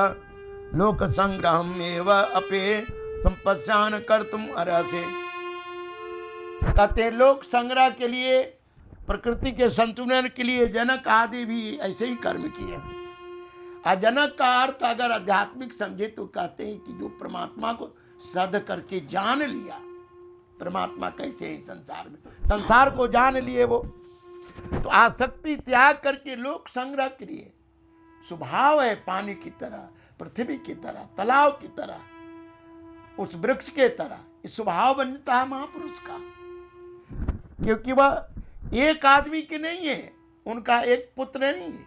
लोक संग्रहम एव अपे संपत्स्यान कर्तुम अर्हसि। कहते लोक संग्रह के लिए, प्रकृति के संतुलन के लिए जनक आदि भी ऐसे ही कर्म किए। जनक का अर्थ अगर आध्यात्मिक समझे तो कहते हैं कि जो परमात्मा को सद करके जान लिया, परमात्मा कैसे है संसार में, संसार को जान लिए वो, तो आसक्ति त्याग करके लोक संग्रह के लिए स्वभाव है पानी की तरह, पृथ्वी की तरह, तालाब की तरह, उस वृक्ष के तरह इस स्वभाव बनता है महापुरुष का। क्योंकि वह एक आदमी के नहीं है, उनका एक पुत्र नहीं है,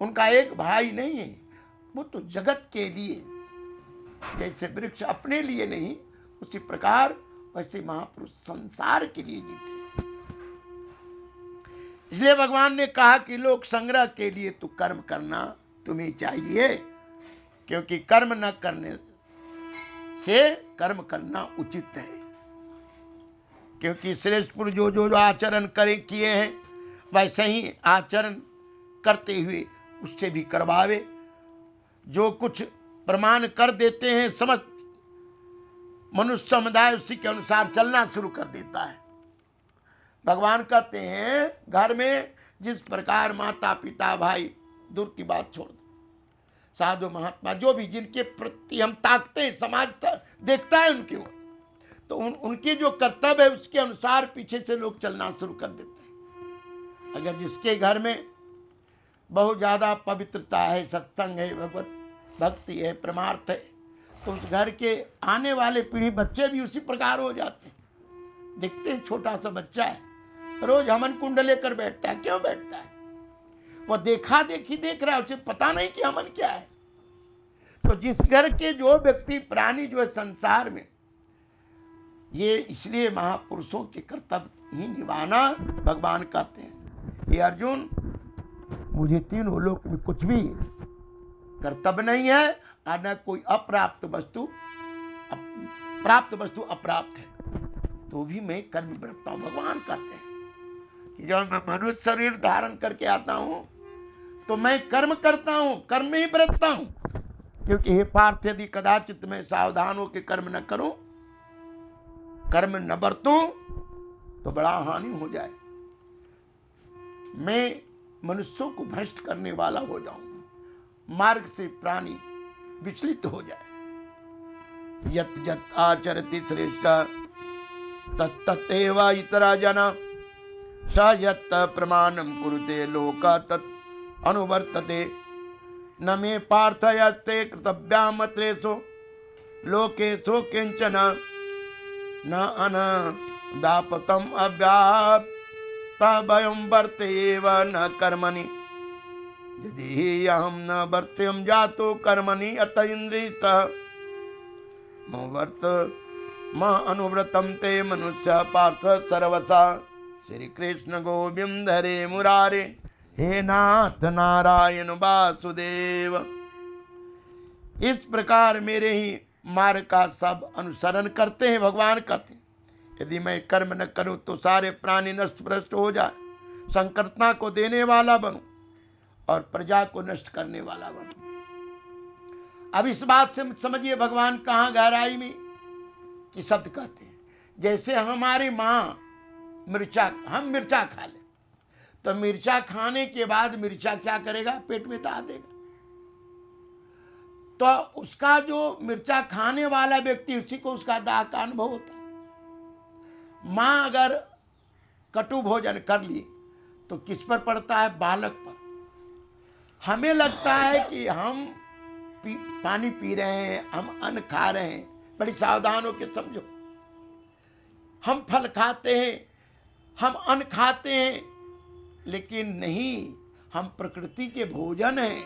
उनका एक भाई नहीं है, वो तो जगत के लिए, जैसे वृक्ष अपने लिए नहीं, उसी प्रकार वैसे महापुरुष संसार के लिए जीते। इसलिए भगवान ने कहा कि लोक संग्रह के लिए तो कर्म करना तुम्हें चाहिए, क्योंकि कर्म न करने से कर्म करना उचित है। क्योंकि श्रेष्ठ पुरुष जो आचरण किए हैं, वैसे ही आचरण करते हुए उससे भी करवावे। जो कुछ प्रमाण कर देते हैं, समझ मनुष्य समुदाय उसी के अनुसार चलना शुरू कर देता है। भगवान कहते हैं घर में जिस प्रकार माता पिता भाई, दूर की बात छोड़ दो, साधु महात्मा जो भी जिनके प्रति हम ताकते हैं, समाज देखता है उनकी ओर, तो उनके जो कर्तव्य है उसके अनुसार पीछे से लोग चलना शुरू कर देते हैं। अगर जिसके घर में बहुत ज़्यादा पवित्रता है, सत्संग है, भगवत भक्ति है, परमार्थ है, तो उस घर के आने वाले पीढ़ी बच्चे भी उसी प्रकार हो जाते हैं। देखते हैं छोटा सा बच्चा है, रोज हमन कुंड लेकर बैठता है, क्यों बैठता है? वो देखा देखी देख रहा है, उसे पता नहीं कि अमन क्या है। तो जिस घर के जो व्यक्ति प्राणी जो है संसार में, ये इसलिए महापुरुषों के कर्तव्य ही निभाना भगवान कहते हैं। ये अर्जुन, मुझे तीनों लोक में कुछ भी कर्तव्य नहीं है और न कोई अप्राप्त वस्तु, प्राप्त वस्तु अप्राप्त है, तो भी मैं कर्म बरतता हूँ। भगवान कहते हैं कि जब मैं मनुष्य शरीर धारण करके आता हूँ तो मैं कर्म करता हूँ, कर्म में ही बरतता हूँ। क्योंकि हे पार्थ, यदि कदाचित मैं सावधान होकर कर्म न करूं, कर्म न बरतूं, तो बड़ा हानि हो जाए, मैं मनुष्यों को भ्रष्ट करने वाला हो जाऊं, मार्ग से प्राणी विचलित हो जाए। यत यत आचरति श्रेष्ठ तत्ततेव इतरा जना स यत् प्रमाणं कुरुते लोका तत् अनुवर्तते। न मे पार्थयस्ते कृतव्यामत्रेषु लोकेषु किंचन न अनव्यापतम् अव्याप्तभयं वर्तेव न कर्मणि। यदि अहं न वर्त्यं जातो कर्मणि अत इन्द्रियतः वर्त म अनुव्रतं ते मनुष्य पार्थ सर्वसा। श्री कृष्ण गोविंद हरे मुरारे, हे नाथ नारायण वासुदेव। इस प्रकार मेरे ही मार्ग का सब अनुसरण करते हैं। भगवान कहते हैं यदि मैं कर्म न करूं तो सारे प्राणी नष्ट भ्रष्ट हो जाए, संकटता को देने वाला बनूं और प्रजा को नष्ट करने वाला बनूं। अब इस बात से समझिए भगवान कहाँ गहराई में कि शब्द कहते हैं। जैसे हमारी माँ मिर्चा, हम मिर्चा खा ले तो मिर्चा खाने के बाद मिर्चा क्या करेगा, पेट में डाल देगा। तो उसका जो मिर्चा खाने वाला व्यक्ति, उसी को उसका दाह का अनुभव होता है। माँ अगर कटु भोजन कर ली तो किस पर पड़ता है, बालक पर। हमें लगता है कि हम पानी पी रहे हैं, हम अन्न खा रहे हैं, बड़ी सावधान होकर समझो। हम फल खाते हैं, हम अन्न खाते हैं, लेकिन नहीं, हम प्रकृति के भोजन हैं।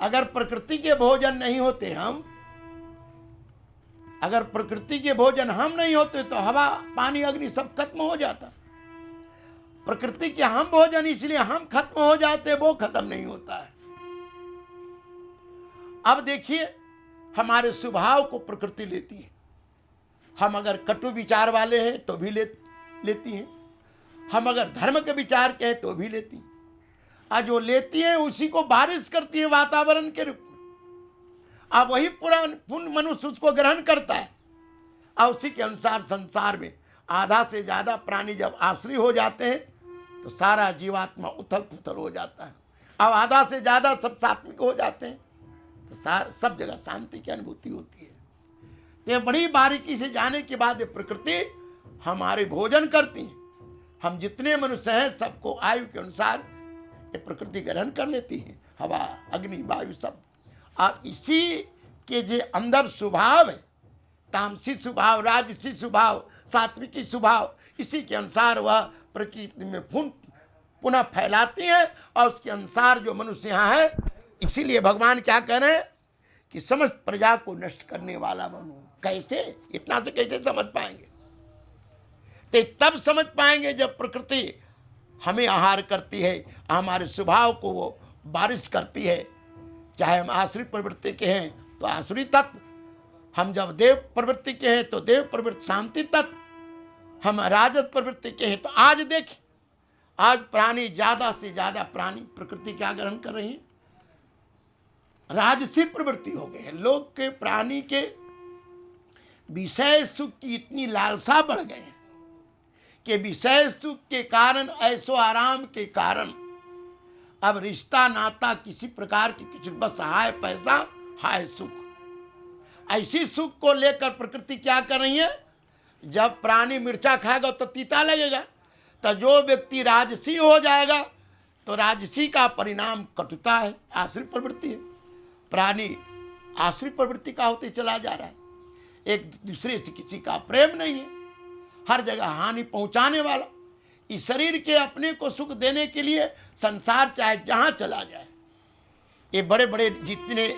अगर प्रकृति के भोजन नहीं होते हम, अगर प्रकृति के भोजन हम नहीं होते तो हवा पानी अग्नि सब खत्म हो जाता। प्रकृति के हम भोजन, इसलिए हम खत्म हो जाते, वो खत्म नहीं होता है। अब देखिए हमारे स्वभाव को प्रकृति लेती है। हम अगर कटु विचार वाले हैं तो भी लेती हैं, हम अगर धर्म के विचार के हैं तो भी लेती हैं। आज जो लेती है उसी को बारिश करती है वातावरण के रूप में। अब वही पूर्ण मनुष्य उसको ग्रहण करता है और उसी के अनुसार संसार में आधा से ज्यादा प्राणी जब आश्रय हो जाते हैं तो सारा जीवात्मा उथल पुथल हो जाता है। अब आधा से ज्यादा सब सात्विक हो जाते हैं तो सब जगह शांति की अनुभूति होती है। ये बड़ी बारीकी से जाने के बाद ये प्रकृति हमारे भोजन करती है। हम जितने मनुष्य हैं सबको आयु के अनुसार ये प्रकृति ग्रहण कर लेती है, हवा अग्नि वायु सब। और इसी के जो अंदर स्वभाव है, तामसी स्वभाव, राजसी स्वभाव, सात्विकी स्वभाव, इसी के अनुसार वह प्रकृति में पुनः फैलाती है और उसके अनुसार जो मनुष्य यहाँ है। इसीलिए भगवान क्या कह रहे हैं कि समस्त प्रजा को नष्ट करने वाला बनो। कैसे, इतना से कैसे समझ पाएंगे? तो तब समझ पाएंगे जब प्रकृति हमें आहार करती है, हमारे स्वभाव को वो बारिश करती है। चाहे हम आसुरी प्रवृत्ति के हैं तो आसुरी तत्व, हम जब देव प्रवृत्ति के हैं तो देव प्रवृत्ति शांति तत्व, हम राजस प्रवृत्ति के हैं तो आज देखिए, आज प्राणी ज्यादा से ज्यादा प्राणी प्रकृति क्या ग्रहण कर रही है, राजसी प्रवृत्ति हो गए हैं। लोग के प्राणी के विषय सुख की इतनी लालसा बढ़ गए हैं कि विषय सुख के कारण, ऐसो आराम के कारण अब रिश्ता नाता किसी प्रकार की कुछ, बस हाय पैसा हाय सुख, ऐसी सुख को लेकर प्रकृति क्या कर रही है। जब प्राणी मिर्चा खाएगा तो तीता लगेगा, तो जो व्यक्ति राजसी हो जाएगा तो राजसी का परिणाम कटुता है, आश्रित प्रवृत्ति है। प्राणी आश्रित प्रवृत्ति का होते चला जा रहा है, एक दूसरे से किसी का प्रेम नहीं है, हर जगह हानि पहुंचाने वाला। इस शरीर के अपने को सुख देने के लिए संसार चाहे जहां चला जाए, ये बड़े बड़े जितने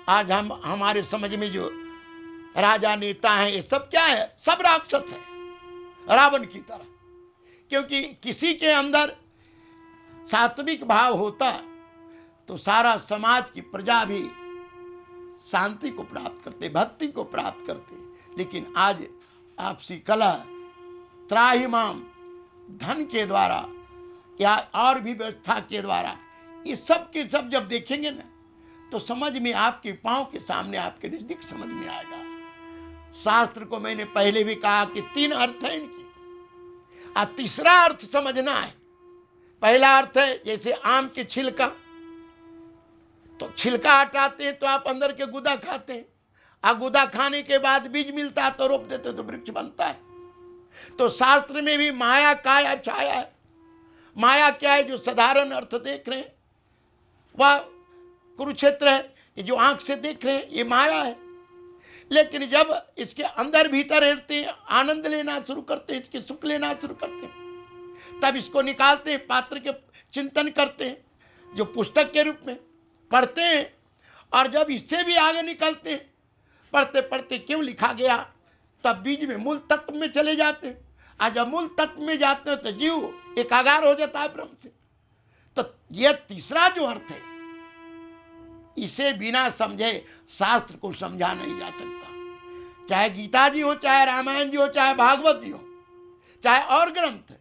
आज हमारे समझ में जो राजा नेता हैं, ये सब क्या है? सब राक्षस है, रावण की तरह। क्योंकि किसी के अंदर सात्विक भाव होता तो सारा समाज की प्रजा भी शांति को प्राप्त करते, भक्ति को प्राप्त करते। लेकिन आज आपसी कलह, त्राहिमाम, धन के द्वारा या और भी व्यवस्था के द्वारा, ये सब के सब जब देखेंगे ना, तो समझ में आपके पांव के सामने, आपके नजदीक समझ में आएगा। शास्त्र को मैंने पहले भी कहा कि 3 अर्थ है इनकी, और तीसरा अर्थ समझना है। पहला अर्थ है जैसे आम के छिलका, तो छिलका हटाते हैं तो आप अंदर के गुदा खाते हैं, और गुदा खाने के बाद बीज मिलता है तो रोप देते तो वृक्ष बनता है। तो शास्त्र में भी माया काया छाया है। माया क्या है? जो साधारण अर्थ देख रहे हैं वह कुरुक्षेत्र है, ये जो आंख से देख रहे हैं ये माया है। लेकिन जब इसके अंदर भीतर रहते हैं, आनंद लेना शुरू करते हैं, इसके सुख लेना शुरू करते हैं, तब इसको निकालते हैं, पात्र के चिंतन करते हैं, जो पुस्तक के रूप में पढ़ते हैं। और जब इससे भी आगे निकलते हैं, पढ़ते पढ़ते क्यों लिखा गया, तब बीज में मूल तत्व में चले जाते हैं। और जब मूल तत्व में जाते हैं तो जीव एकाकार हो जाता है ब्रह्म से। तो यह तीसरा जो अर्थ है, इसे बिना समझे शास्त्र को समझा नहीं जा सकता। चाहे गीता जी हो, चाहे रामायण जी हो, चाहे भागवत जी हो, चाहे और ग्रंथ,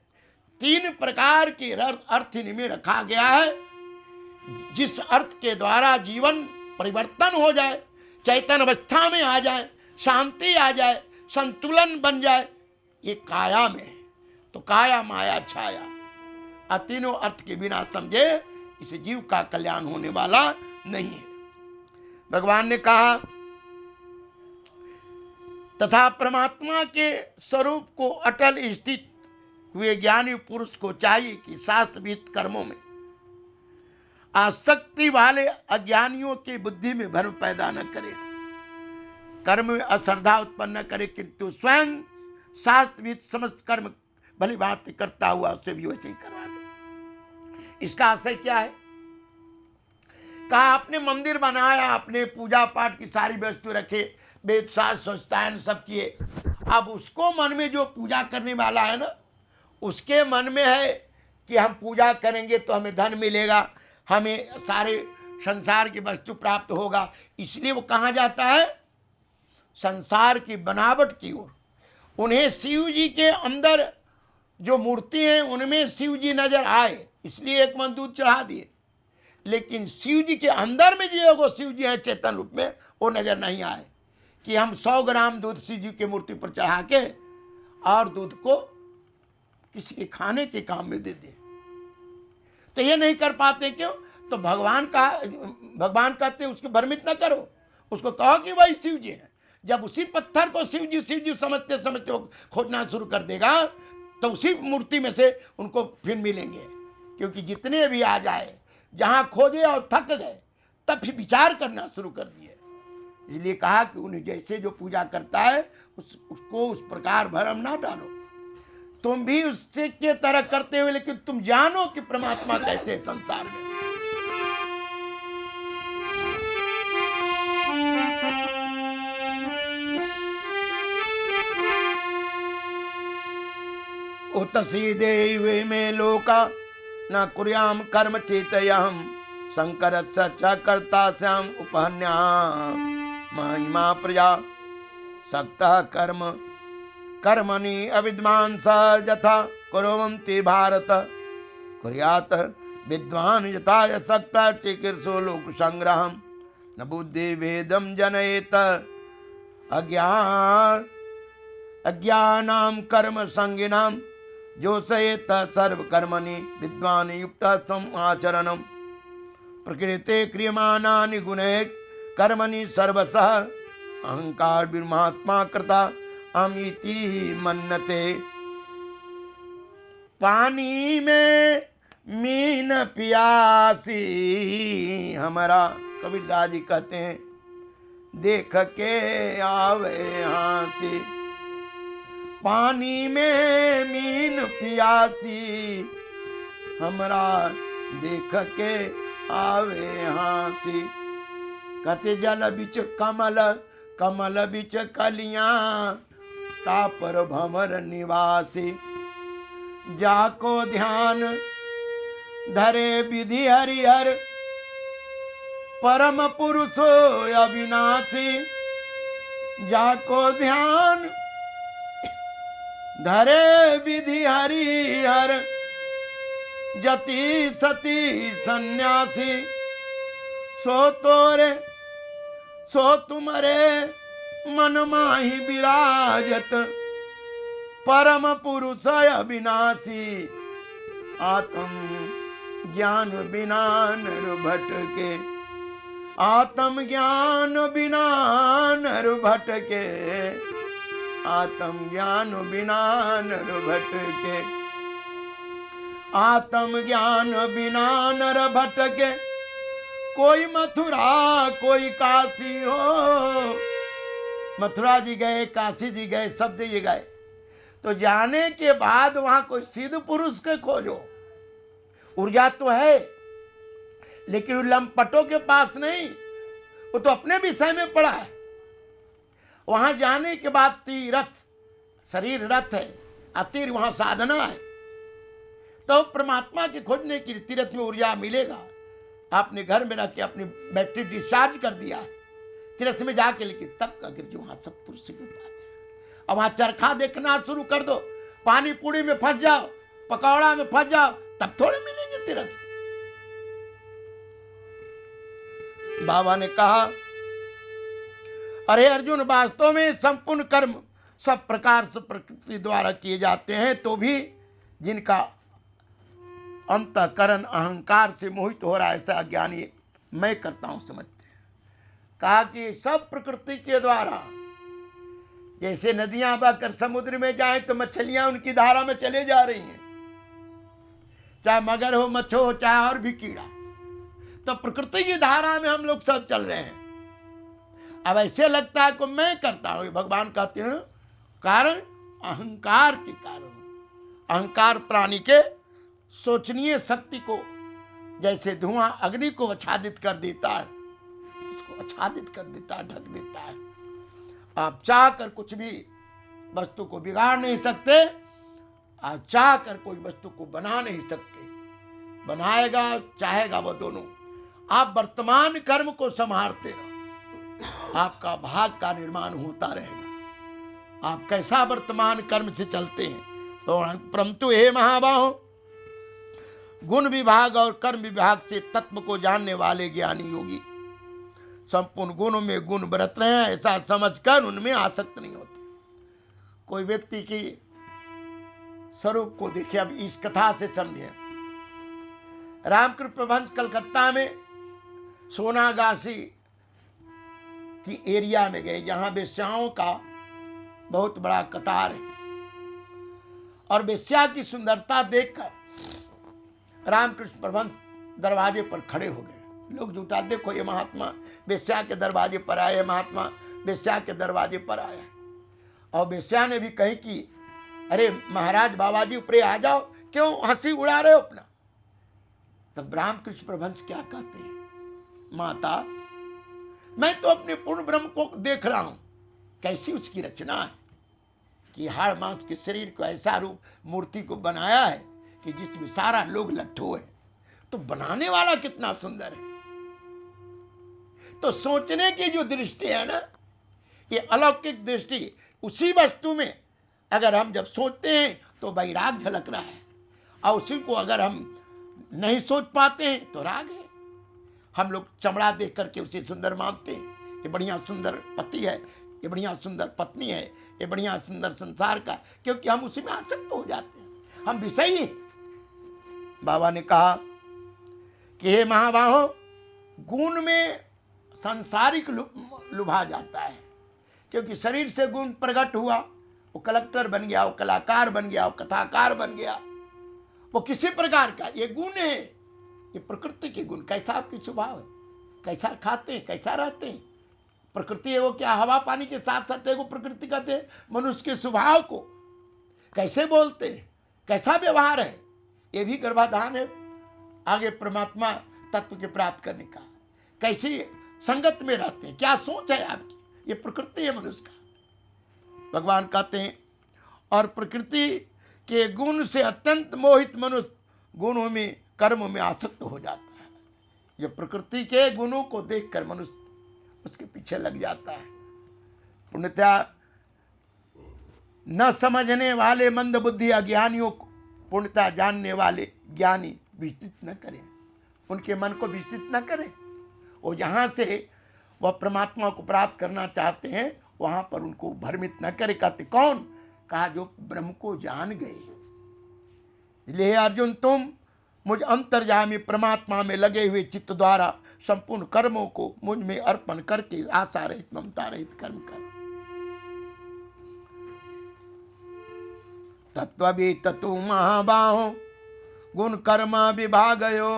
3 प्रकार के अर्थ इनमें रखा गया है। जिस अर्थ के द्वारा जीवन परिवर्तन हो जाए, चैतन्य अवस्था में आ जाए, शांति आ जाए, संतुलन बन जाए, ये काया में है। तो काया माया छाया, तीनों अर्थ के बिना समझे इस जीव का कल्याण होने वाला नहीं है। भगवान ने कहा, तथा परमात्मा के स्वरूप को अटल स्थित हुए ज्ञानी पुरुष को चाहिए कि शास्त्रविहित कर्मों में आसक्ति वाले अज्ञानियों की बुद्धि में भ्रम पैदा न करे, कर्म में अश्रद्धा उत्पन्न न करे, किंतु स्वयं शास्त्रविहित समस्त कर्म भली भांति करता हुआ उससे भी वैसे ही करवा दे। इसका आशय क्या है? कहा आपने मंदिर बनाया, आपने पूजा पाठ की सारी वस्तु रखे, वेद शास्त्र स्वच्छतायन सब किए, अब उसको मन में जो पूजा करने वाला है ना, उसके मन में है कि हम पूजा करेंगे तो हमें धन मिलेगा, हमें सारे संसार की वस्तु प्राप्त होगा, इसलिए वो कहाँ जाता है? संसार की बनावट की ओर। उन्हें शिव जी के अंदर जो मूर्ति हैं उनमें शिव जी नजर आए, इसलिए 1 मन दूध चढ़ा दिए। लेकिन शिव जी के अंदर में जो वो शिव जी है चेतन रूप में, वो नजर नहीं आए कि हम 100 ग्राम दूध शिव जी की मूर्ति पर चढ़ा के और दूध को किसी के खाने के काम में दे दें। तो ये नहीं कर पाते, क्यों? तो भगवान कहते उसको भ्रमित न करो, उसको कहो कि वही शिव जी है। जब उसी पत्थर को शिव जी समझते समझते वो खोजना शुरू कर देगा, तो उसी मूर्ति में से उनको फिर मिलेंगे। क्योंकि जितने भी आ जाए, जहाँ खोजे और थक गए, तब फिर विचार करना शुरू कर दिए। इसलिए कहा कि उन्हें जैसे जो पूजा करता है उसको उस प्रकार भरम ना डालो। तुम भी उससे के तरह करते हुए, लेकिन तुम जानो कि परमात्मा कैसे संसार में। उतसी देवे में लोका न कुर्याम कर्म चेतयम शंकर सच्चा कर्ता श्याम उपहन्या महिमा प्रजा सक्ता कर्म कर्मणि अविद्वान स यथा कुर्वन्ति भारत कुर्यात विद्वान यथा सक्ता चिकीर्षो लोक संग्रहम न बुद्धि भेदम जनयेत अज्ञानाम कर्म संगिनाम जोषयेत सर्व कर्मणि विद्वान युक्त समाचरणम प्रकृते क्रियमाणानि गुणैः कर्मणि सर्वशः अहंकार ब्रह्मात्मा कृता अमिति मन्नते। पानी में मीन पियासी, हमारा कबीरदास जी कहते हैं, देख के आवे हांसी। पानी में मीन पियासी, हमारा देख के आवे हासी। कते जल बिच कमल, कमल बिच कलियां, तापर भंवर निवासी। जाको ध्यान धरे विधि हरिहर, परम पुरुष अविनाशी। जाको ध्यान धरे विधि हरिहर, जति सती सन्यासी। सो तोरे सो तुम्हारे मन माही विराजत, परम पुरुष अविनाशी। आत्म ज्ञान बिना नर भटके, आत्म ज्ञान बिना नर भटके, आत्म ज्ञान बिना नर भटके, आत्म ज्ञान बिना नर भटके। कोई मथुरा कोई काशी हो, मथुरा जी गए, काशी जी गए, सब जगह गए, तो जाने के बाद वहां कोई सिद्ध पुरुष के खोजो। ऊर्जा तो है लेकिन उन लंपटों के पास नहीं, वो तो अपने विषय में पड़ा है। वहां जाने के बाद तीरथ, शरीर रथ है, अतीर वहां साधना है, तो परमात्मा के खोजने की तीरथ में ऊर्जा मिलेगा। आपने घर में रख के अपनी बैटरी डिस्चार्ज कर दिया है तीर्थ में जाके, लेकिन तब अगर जो वहां सत्पुरुष के पास है, अब वहां चरखा देखना शुरू कर दो, पानी पूरी में फंस जाओ, पकौड़ा में फंस जाओ, तब थोड़े मिलेंगे तीर्थ। बाबा ने कहा, अरे अर्जुन, वास्तव में संपूर्ण कर्म सब प्रकार से प्रकृति द्वारा किए जाते हैं, तो भी जिनका अंतःकरण अहंकार से मोहित हो रहा है, ऐसा अज्ञानी मैं करता हूं समझते हैं। कहा कि सब प्रकृति के द्वारा, जैसे नदियां बहकर समुद्र में जाएं तो मछलियां उनकी धारा में चले जा रही हैं, चाहे मगर हो, मच्छ हो, चाहे और भी कीड़ा, तो प्रकृति की धारा में हम लोग सब चल रहे हैं। अब ऐसे लगता है कि मैं करता हूं, भगवान कहते हैं कारण अहंकार के कारण। अहंकार प्राणी के सोचनीय शक्ति को, जैसे धुआं अग्नि को आच्छादित कर देता है, उसको आच्छादित कर देता है, ढक देता है। आप चाह कर कुछ भी वस्तु को बिगाड़ नहीं सकते, आप चाह कर कोई वस्तु को बना नहीं सकते। बनाएगा चाहेगा वो दोनों। आप वर्तमान कर्म को संभालते रहो, आपका भाग का निर्माण होता रहेगा। आप कैसा वर्तमान कर्म से चलते हैं, तो परंतु हे महाबाहो, गुण विभाग और कर्म विभाग से तत्व को जानने वाले ज्ञानी योगी संपूर्ण गुणों में गुण बरत रहे हैं, ऐसा समझकर उनमें आसक्त नहीं होते। कोई व्यक्ति की स्वरूप को देखे, अब इस कथा से समझे। रामकृष्ण परमहंस कलकत्ता में सोनागासी की एरिया में गए, जहां वेश्याओं का बहुत बड़ा कतार है, और वेश्या की सुंदरता देखकर रामकृष्ण परमहंस दरवाजे पर खड़े हो गए। लोग जुटा, देखो ये महात्मा वेश्या के दरवाजे पर आए, महात्मा वेश्या के दरवाजे पर आया। और वेश्या ने भी कही कि अरे महाराज बाबा जी ऊपर आ जाओ, क्यों हंसी उड़ा रहे हो अपना। तब रामकृष्ण परमहंस क्या कहते हैं, माता मैं तो अपने पूर्ण ब्रह्म को देख रहा हूं, कैसी उसकी रचना है कि हाड़ मांस के शरीर को ऐसा रूप मूर्ति को बनाया है कि जिसमें सारा लोग लट्ठू है, तो बनाने वाला कितना सुंदर है। तो सोचने की जो दृष्टि है ना, ये अलौकिक दृष्टि, उसी वस्तु में अगर हम जब सोचते हैं तो वैराग झलक रहा है, और उसी को अगर हम नहीं सोच पाते हैं तो राग है। हम लोग चमड़ा देख करके उसे सुंदर मानते हैं, ये बढ़िया सुंदर पति है, ये बढ़िया सुंदर पत्नी है, ये बढ़िया सुंदर संसार का, क्योंकि हम उसी में आसक्त हो जाते हैं, हम विषयी हैं। बाबा ने कहा कि हे महाबाहो, गुण में सांसारिक लुभा जाता है, क्योंकि शरीर से गुण प्रकट हुआ, वो कलेक्टर बन गया, वो कलाकार बन गया, वो कथाकार बन गया, वो किसी प्रकार का ये गुण है, ये प्रकृति के गुण। कैसा आपकी स्वभाव है, कैसा खाते हैं, कैसा रहते हैं, प्रकृति है वो क्या, हवा पानी के साथ रहते हैं वो प्रकृति कहते हैं। मनुष्य के स्वभाव को कैसे बोलते हैं, कैसा व्यवहार है, ये भी गर्भाधान है। आगे परमात्मा तत्व के प्राप्त करने का। कैसी संगत में रहते हैं, क्या सोच है आपकी, ये प्रकृति है मनुष्य का। भगवान कहते हैं और प्रकृति के गुण से अत्यंत मोहित मनुष्य गुणों में कर्म में आसक्त हो जाता है। ये प्रकृति के गुणों को देखकर मनुष्य उसके पीछे लग जाता है। पुण्यतया न समझने वाले मंद बुद्धि अज्ञानियों को पूर्णतः जानने वाले ज्ञानी विचलित न करें, उनके मन को विचलित न करें। वो जहाँ से वह परमात्मा को प्राप्त करना चाहते हैं वहाँ पर उनको भ्रमित न करे। कहते कौन? कहा जो ब्रह्म को जान गए। इसलिए अर्जुन तुम मुझ अंतर्यामी परमात्मा में लगे हुए चित्त द्वारा संपूर्ण कर्मों को मुझ में अर्पण करके आशा रहित ममता रहित कर्म कर। तत्ववेत्त तु महाबाहो गुण कर्म विभागयो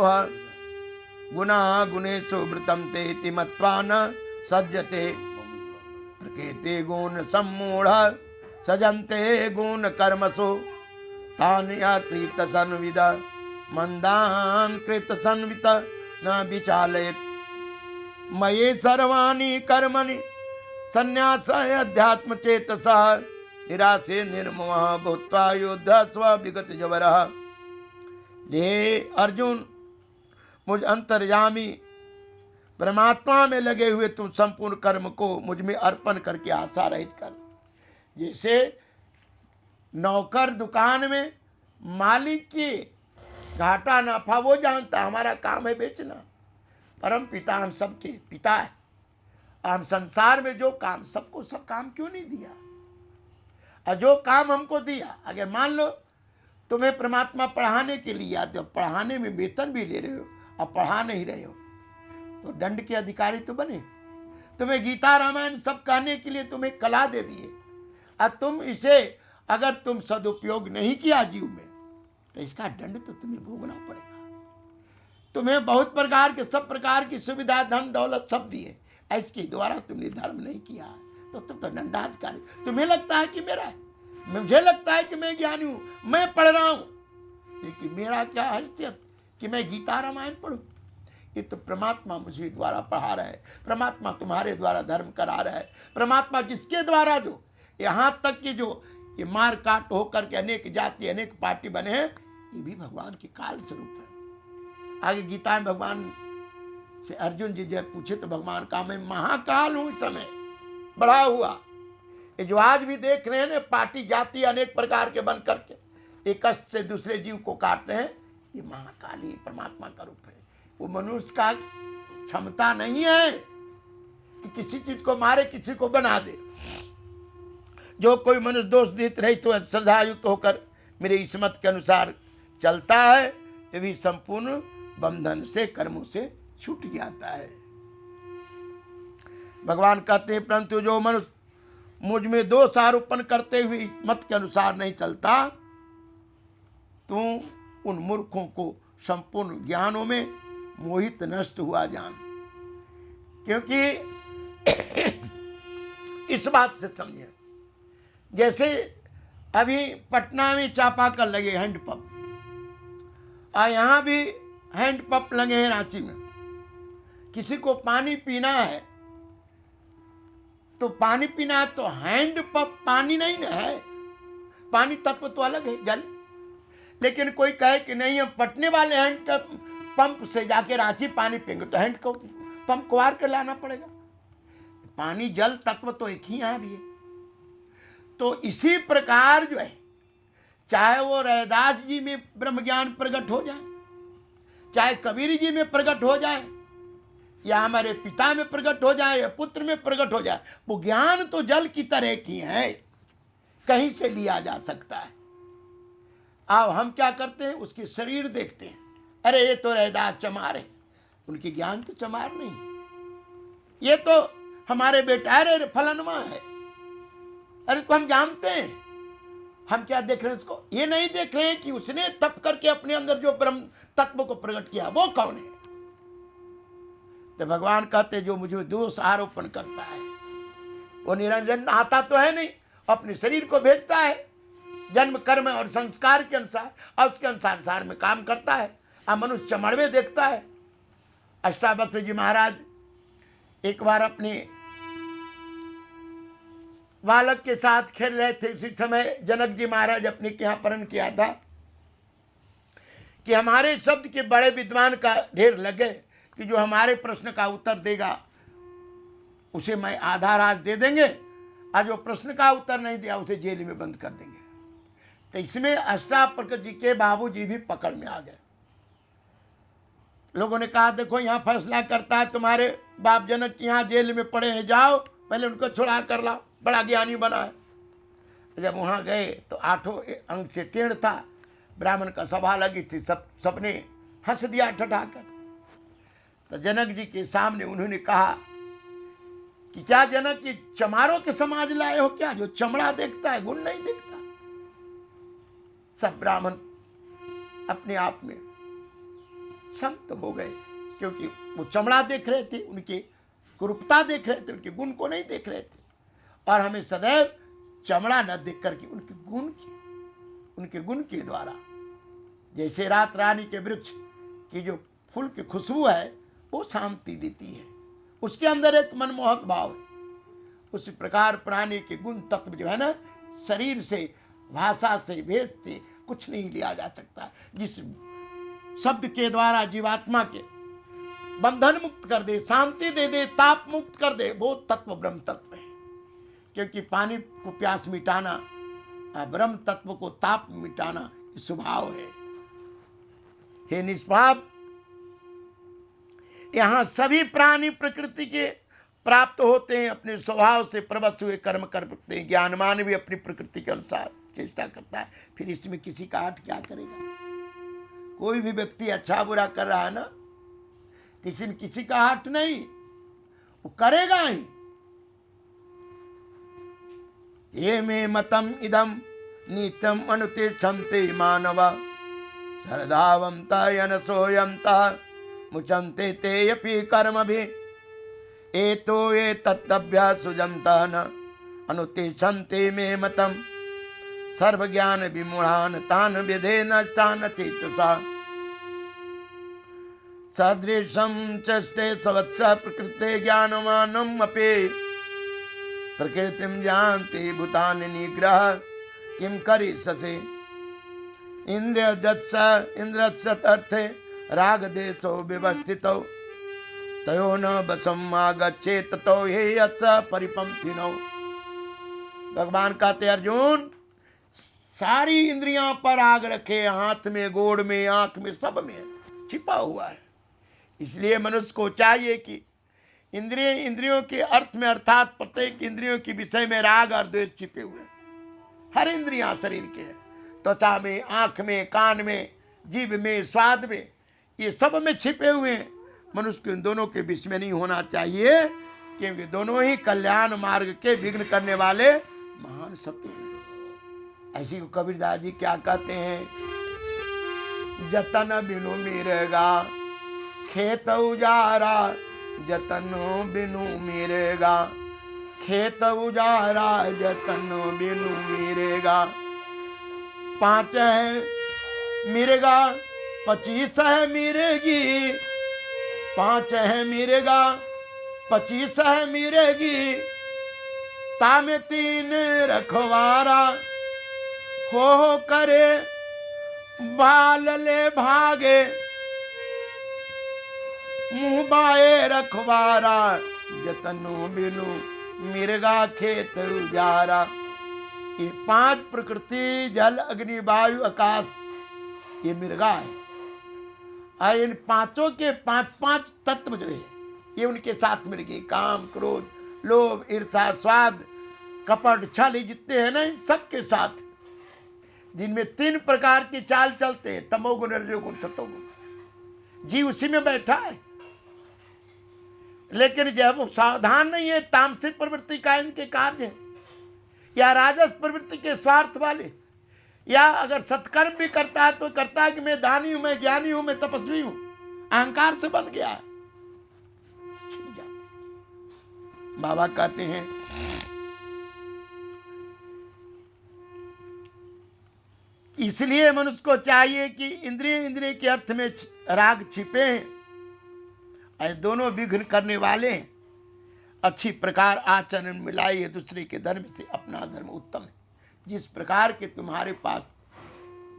गुणा गुणेषु वृतं ते मत्वा न सज्जते प्रकृति गुण सम्मूढ़ सजन्ते गुण कर्मसु तान् कृत संविद मंदान कृत संवित न विचालयेत् मये सर्वाणि कर्मणि संन्यासाय अध्यात्म चेतसः निराशे निर्ममः भूत्वा योद्धा स्व विगत जवरः। हे अर्जुन मुझ अंतर्यामी परमात्मा में लगे हुए तुम संपूर्ण कर्म को मुझ में अर्पण करके आशा रहित कर। जैसे नौकर दुकान में मालिक की घाटा नफा वो जानता, हमारा काम है बेचना। परम पिता हम सबके पिता है। हम संसार में जो काम सबको सब काम क्यों नहीं दिया, और जो काम हमको दिया, अगर मान लो तुम्हें परमात्मा पढ़ाने के लिए आते हो, पढ़ाने में वेतन भी ले रहे हो और पढ़ा नहीं रहे हो तो दंड के अधिकारी तो बने। तुम्हें गीता रामायण सब कहने के लिए तुम्हें कला दे दिए, और तुम इसे अगर तुम सदुपयोग नहीं किया जीव में तो इसका दंड तो तुम्हें भोगना पड़ेगा। तुम्हें बहुत प्रकार के सब प्रकार की सुविधा धन दौलत सब दिए, इसके द्वारा तुमने धर्म नहीं किया तो तुम तो दंडाधिकारी। तुम्हें लगता है कि मेरा है, मुझे लगता है कि मैं ज्ञानी हूँ, मैं पढ़ रहा हूँ, लेकिन मेरा क्या हैसियत कि मैं गीता रामायण पढ़ूं। ये तो परमात्मा मुझे द्वारा पढ़ा रहा है, परमात्मा तुम्हारे द्वारा धर्म करा रहा है। परमात्मा जिसके द्वारा जो यहाँ तक कि जो ये मार काट होकर के अनेक जाति अनेक पार्टी बने हैं, ये भी भगवान के काल स्वरूप है। आगे गीता में भगवान से अर्जुन जी जब पूछे तो भगवान कहा मैं महाकाल हूँ, इस समय बढ़ा हुआ। ये जो आज भी देख रहे हैं ना पार्टी जाति अनेक प्रकार के बन करके एक कष्ट से दूसरे जीव को काट रहे हैं, ये महाकाल ही परमात्मा का रूप है। वो मनुष्य का क्षमता नहीं है कि किसी चीज को मारे किसी को बना दे। जो कोई मनुष्य दोष देत रही तो श्रद्धायुक्त होकर मेरे इस मत के अनुसार चलता है, ये भी संपूर्ण बंधन से कर्मों से छूट जाता है। भगवान कहते हैं परंतु जो मनुष्य मुझ में दोष आरोपण करते हुए इस मत के अनुसार नहीं चलता, तू उन मूर्खों को संपूर्ण ज्ञानों में मोहित नष्ट हुआ जान। क्योंकि इस बात से समझे, जैसे अभी पटना में चापाकल लगे हैंडपंप, और यहाँ भी हैंडपंप लगे हैं रांची में। किसी को पानी पीना है तो पानी पीना है तो हैंडपंप पानी नहीं ना है, पानी तत्व तो अलग है जल। लेकिन कोई कहे कि नहीं हम पटने वाले हैंड पंप से जाके रांची पानी पिएंगे तो हैंड को पंप कुआर के लाना पड़ेगा। पानी जल तत्व तो एक ही यहाँ भी है। तो इसी प्रकार जो है, चाहे वो रैदास जी में ब्रह्म ज्ञान प्रकट हो जाए, चाहे कबीर जी में प्रकट हो जाए, या हमारे पिता में प्रकट हो जाए, या पुत्र में प्रकट हो जाए, वो ज्ञान तो जल की तरह की है, कहीं से लिया जा सकता है। अब हम क्या करते हैं, उसके शरीर देखते हैं, अरे ये तो रैदास चमार है, उनकी ज्ञान तो चमार नहीं, ये तो हमारे बेटा है फलनमा है, अरे तो हम जानते हैं। हम क्या देख रहे हैं उसको, ये नहीं देख रहे हैं कि उसने तप करके अपने अंदर जो ब्रह्म तत्व को प्रकट किया वो कौन है। तो भगवान कहते जो मुझे दोष आरोपण करता है वो निरंजन आता तो है नहीं, अपने शरीर को भेजता है जन्म कर्म और संस्कार के अनुसार, और उसके अनुसार में काम करता है। अब मनुष्य चमड़वे देखता है। अष्टावक्र जी महाराज एक बार अपने बालक के साथ खेल रहे थे। उसी समय जनक जी महाराज अपने के यहाँ प्रण किया था कि हमारे शब्द के बड़े विद्वान का ढेर लगे कि जो हमारे प्रश्न का उत्तर देगा उसे मैं आधा राज दे देंगे, और जो प्रश्न का उत्तर नहीं दिया उसे जेल में बंद कर देंगे। तो इसमें अष्टावक्र जी के बाबूजी भी पकड़ में आ गए। लोगों ने कहा देखो यहाँ फैसला करता है तुम्हारे बाप जनक यहाँ जेल में पड़े हैं, जाओ पहले उनको छुड़ा कर लाओ, बड़ा ज्ञानी बना है। जब वहाँ गए तो 8 अंक से टेढ़ था, ब्राह्मण का सभा लगी थी, सबने हंस दिया ठठाकर। तो जनक जी के सामने उन्होंने कहा कि क्या जनक ये चमारों के समाज लाए हो क्या, जो चमड़ा देखता है गुण नहीं देखता। सब ब्राह्मण अपने आप में संत हो गए, क्योंकि वो चमड़ा देख रहे थे, उनकी कुरूपता देख रहे थे, उनके गुण को नहीं देख रहे थे। और हमें सदैव चमड़ा न देख करके उनके गुण के द्वारा, जैसे रात रानी के वृक्ष की जो फूल की खुशबू है वो शांति देती है, उसके अंदर एक मनमोहक भाव है। उसी प्रकार प्राणी के गुण तत्व जो है ना, शरीर से, भाषा से, भेद से कुछ नहीं लिया जा सकता। जिस शब्द के द्वारा जीवात्मा के बंधन मुक्त कर दे, शांति दे दे, ताप मुक्त कर दे, वो तत्व ब्रह्म तत्व है। क्योंकि पानी को प्यास मिटाना, ब्रह्म तत्व को ताप मिटाना स्वभाव है। हे निष्पाप, यहाँ सभी प्राणी प्रकृति के प्राप्त होते हैं, अपने स्वभाव से प्रवृत्त हुए कर्म करते हैं। ज्ञानवान भी अपनी प्रकृति के अनुसार चेष्टा करता है, फिर इसमें किसी का हट क्या करेगा। कोई भी व्यक्ति अच्छा बुरा कर रहा है ना, तो इसमें किसी का हट नहीं, वो करेगा ही। ये मे मतम इदम नीतम अनुतिष्ठन्ते मानवा श्रद्धावंता यनसोयंता मुचन्ते ते यपि कर्म भी एतो ये तत्तभ्यासुजंता न अनुतिष्ठन्ते मे मतम सर्वज्ञान विमूढ़ान तान विधे नष्टान चेतसा सदृशं चष्टे सवत्स प्रकृते ज्ञानवानम अपि प्रकृतिम जानते भूतानि निग्रह किम करिष्यसि इंद्रियजत्सर्थे राग देशो विवस्थितौ तयो न वशम आगच्छेत ततो हे यत्स परिपंथिनौ। भगवान कहते अर्जुन, सारी इंद्रियों पर आग रखे, हाथ में, गोड़ में, आंख में, सब में छिपा हुआ है। इसलिए मनुष्य को चाहिए कि इंद्रियों के अर्थ में, अर्थात प्रत्येक इंद्रियों के विषय में राग और द्वेष छिपे हुए हैं। हर इंद्रियां शरीर के हैं, त्वचा में, आंख में, कान में, जीभ में, स्वाद में, ये सब में छिपे हुए हैं। मनुष्य को इन दोनों के विषय में नहीं होना चाहिए, क्योंकि दोनों ही कल्याण मार्ग के विघ्न करने वाले महान शत्रु हैं। ऐसी को कबीरदास जी क्या कहते हैं, जतन बिनु मिरेगा खेत उजारा, जतन बिनु मिरेगा खेत उजारा, जतन बिनु मिरेगा। 5 है मिरेगा 25 है मिरेगी, 5 है मिरेगा 25 है मिरेगी। तामे 3 रखवारा, हो करे बाल ले भागे, मुँह बाए रखवारा, जतनो बिनु मिर्गा खेत उजारा। ये 5 प्रकृति, जल, अग्नि, वायु, आकाश, ये मिर्गा है। और इन पांचों के 5 तत्व जो है ये उनके साथ मिल गए। काम, क्रोध, लोभ, ईर्ष्या, स्वाद, कपट, छल, जितने हैं ना, सबके साथ, जिनमें 3 प्रकार की चाल चलते हैं, तमोगुण, रजोगुण, सतोगुण। जीव उसी में बैठा है, लेकिन जब वो सावधान नहीं है, तामसिक प्रवृत्ति का इनके कार्य है, या राजस प्रवृत्ति के स्वार्थ वाले, या अगर सत्कर्म भी करता है तो करता है कि मैं दानी हूं, मैं ज्ञानी हूं, मैं तपस्वी हूं, अहंकार से बन गया है। बाबा कहते हैं इसलिए मनुष्य को चाहिए कि इंद्रिय के अर्थ में राग छिपे हैं, ऐसे दोनों विघ्न करने वाले हैं। अच्छी प्रकार आचरण मिलाइए, दूसरे के धर्म से अपना धर्म उत्तम है। जिस प्रकार के तुम्हारे पास